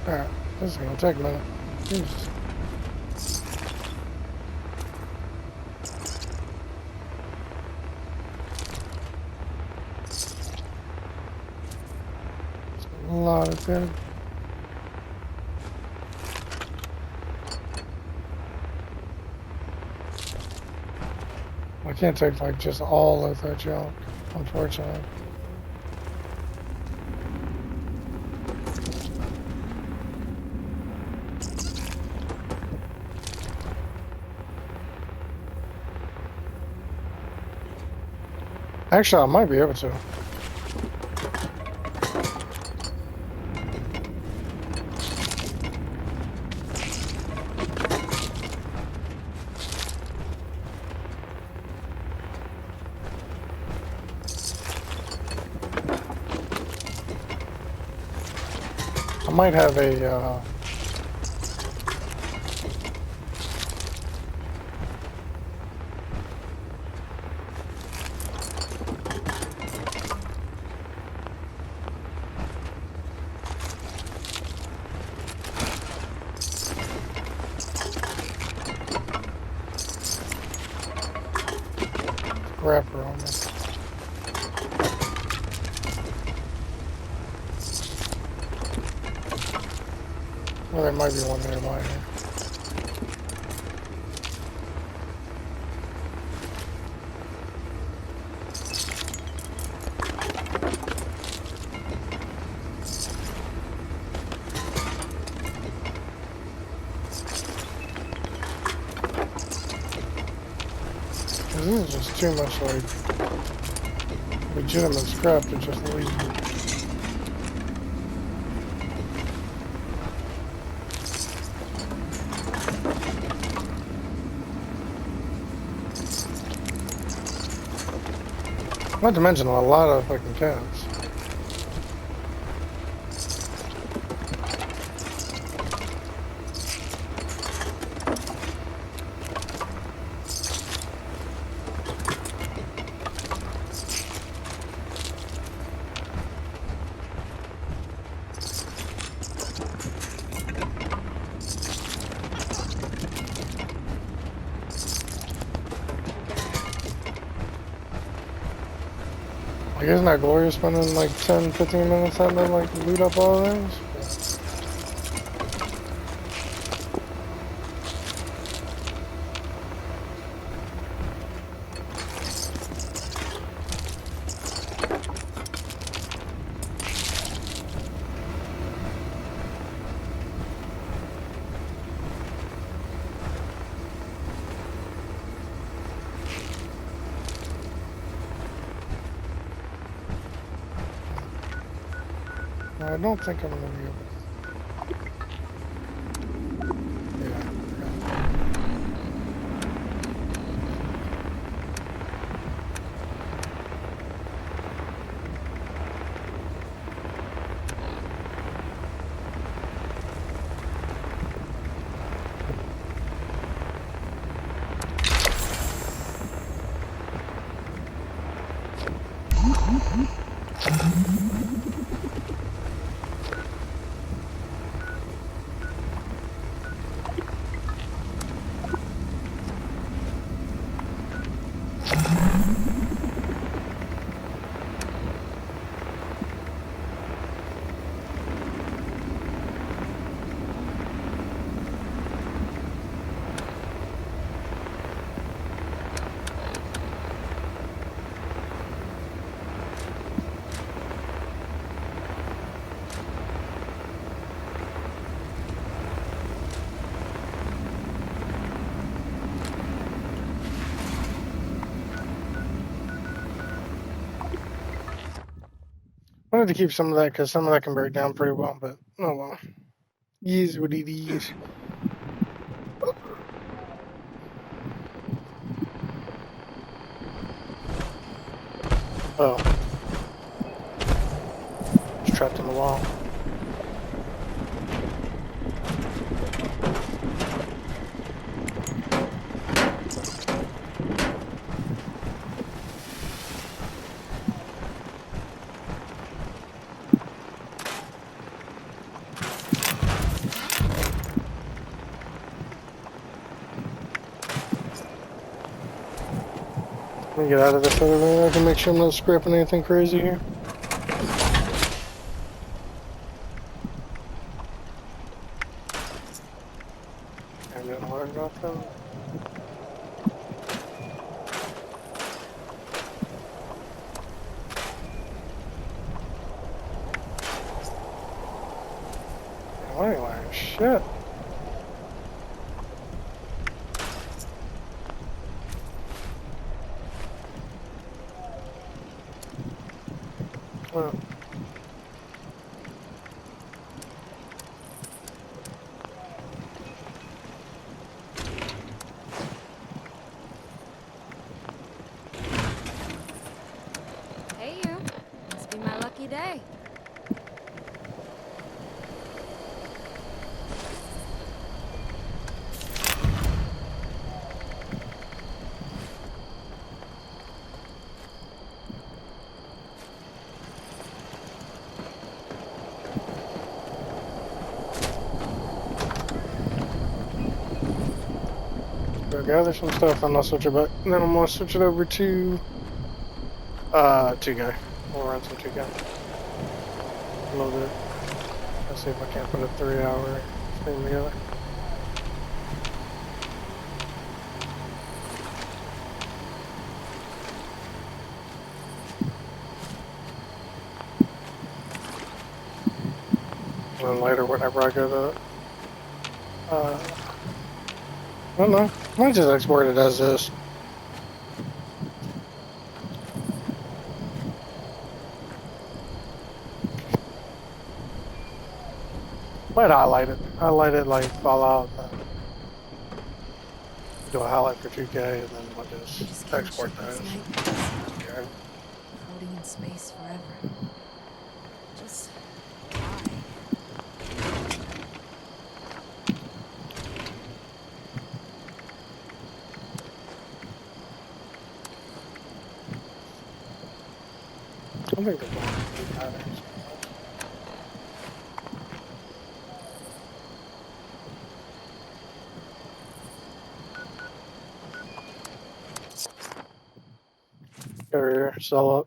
Alright, this is gonna take a minute. Jesus. A lot of things. I can't take like just all of that junk, unfortunately. Actually, I might be able to. might have a, wrapper on this. Well, there might be one nearby here. This is just too much like legitimate scrap to just leave. Not to mention a lot of fucking cats. Like, isn't that glorious spending like 10, 15 minutes having to like loot up all of these? I don't think I'm gonna be able to. Yeah. I wanted to keep some of that because some of that can break down pretty well, but oh well. Use what it is. Oh. It's trapped in the wall. Let me get out of this other way. I can make sure I'm not scrapping anything crazy here. I'm getting hard about that. Anyway, shit. Well. Hey, you. Must be my lucky day. Go gather some stuff, and I'll switch it back. And then I'm gonna switch it over to 2K. We'll run some 2K. A little bit. Let's see if I can't put a 3-hour thing together. And then later, whenever I go to, I don't know. I might just export it as this. Might highlight it. Highlight it like Fallout. Do a highlight for 2K, and then I'll I just just can't export shake these those. nightmares. Okay. Floating in space forever. Just why? I think the one patterns. Over here, sell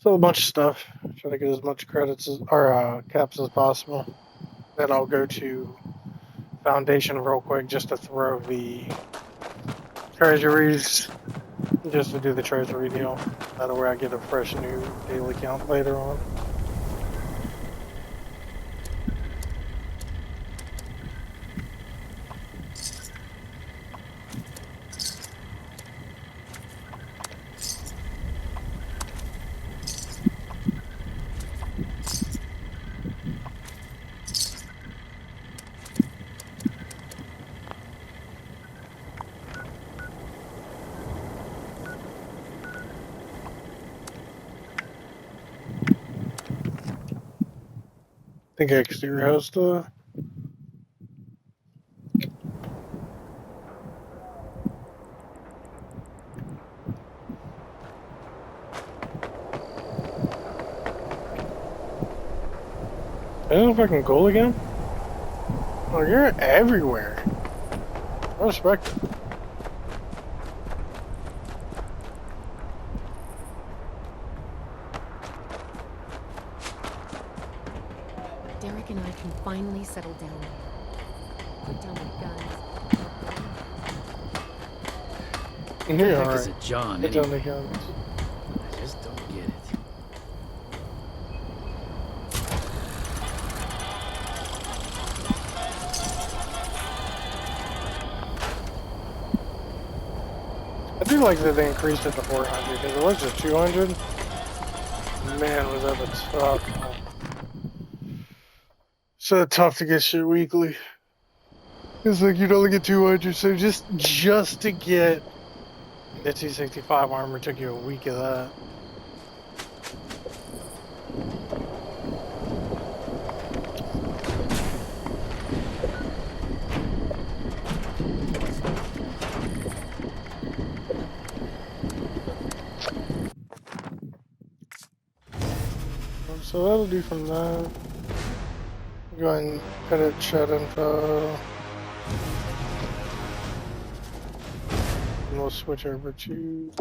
a bunch of stuff. Try to get as much credits as, or caps as possible. Then I'll go to Foundation real quick just to throw the treasuries, just to do the treasury deal. That way I get a fresh new daily count later on. I think exterior has the. I don't know if I can goal again. Oh, you're everywhere. I respect it. Derek and I can finally settle down. Put down the guns. You're What the heck alright. is a John Put down anyway? the guns. I just don't get it. I do like that they increased it to 400 because it was just 200. Man, was that a tough. So tough to get shit weekly. It's like you'd only get 200, so just to get the 265 armor took you a week of that. So that'll do from that. Go ahead and edit chat info. And we'll switch over to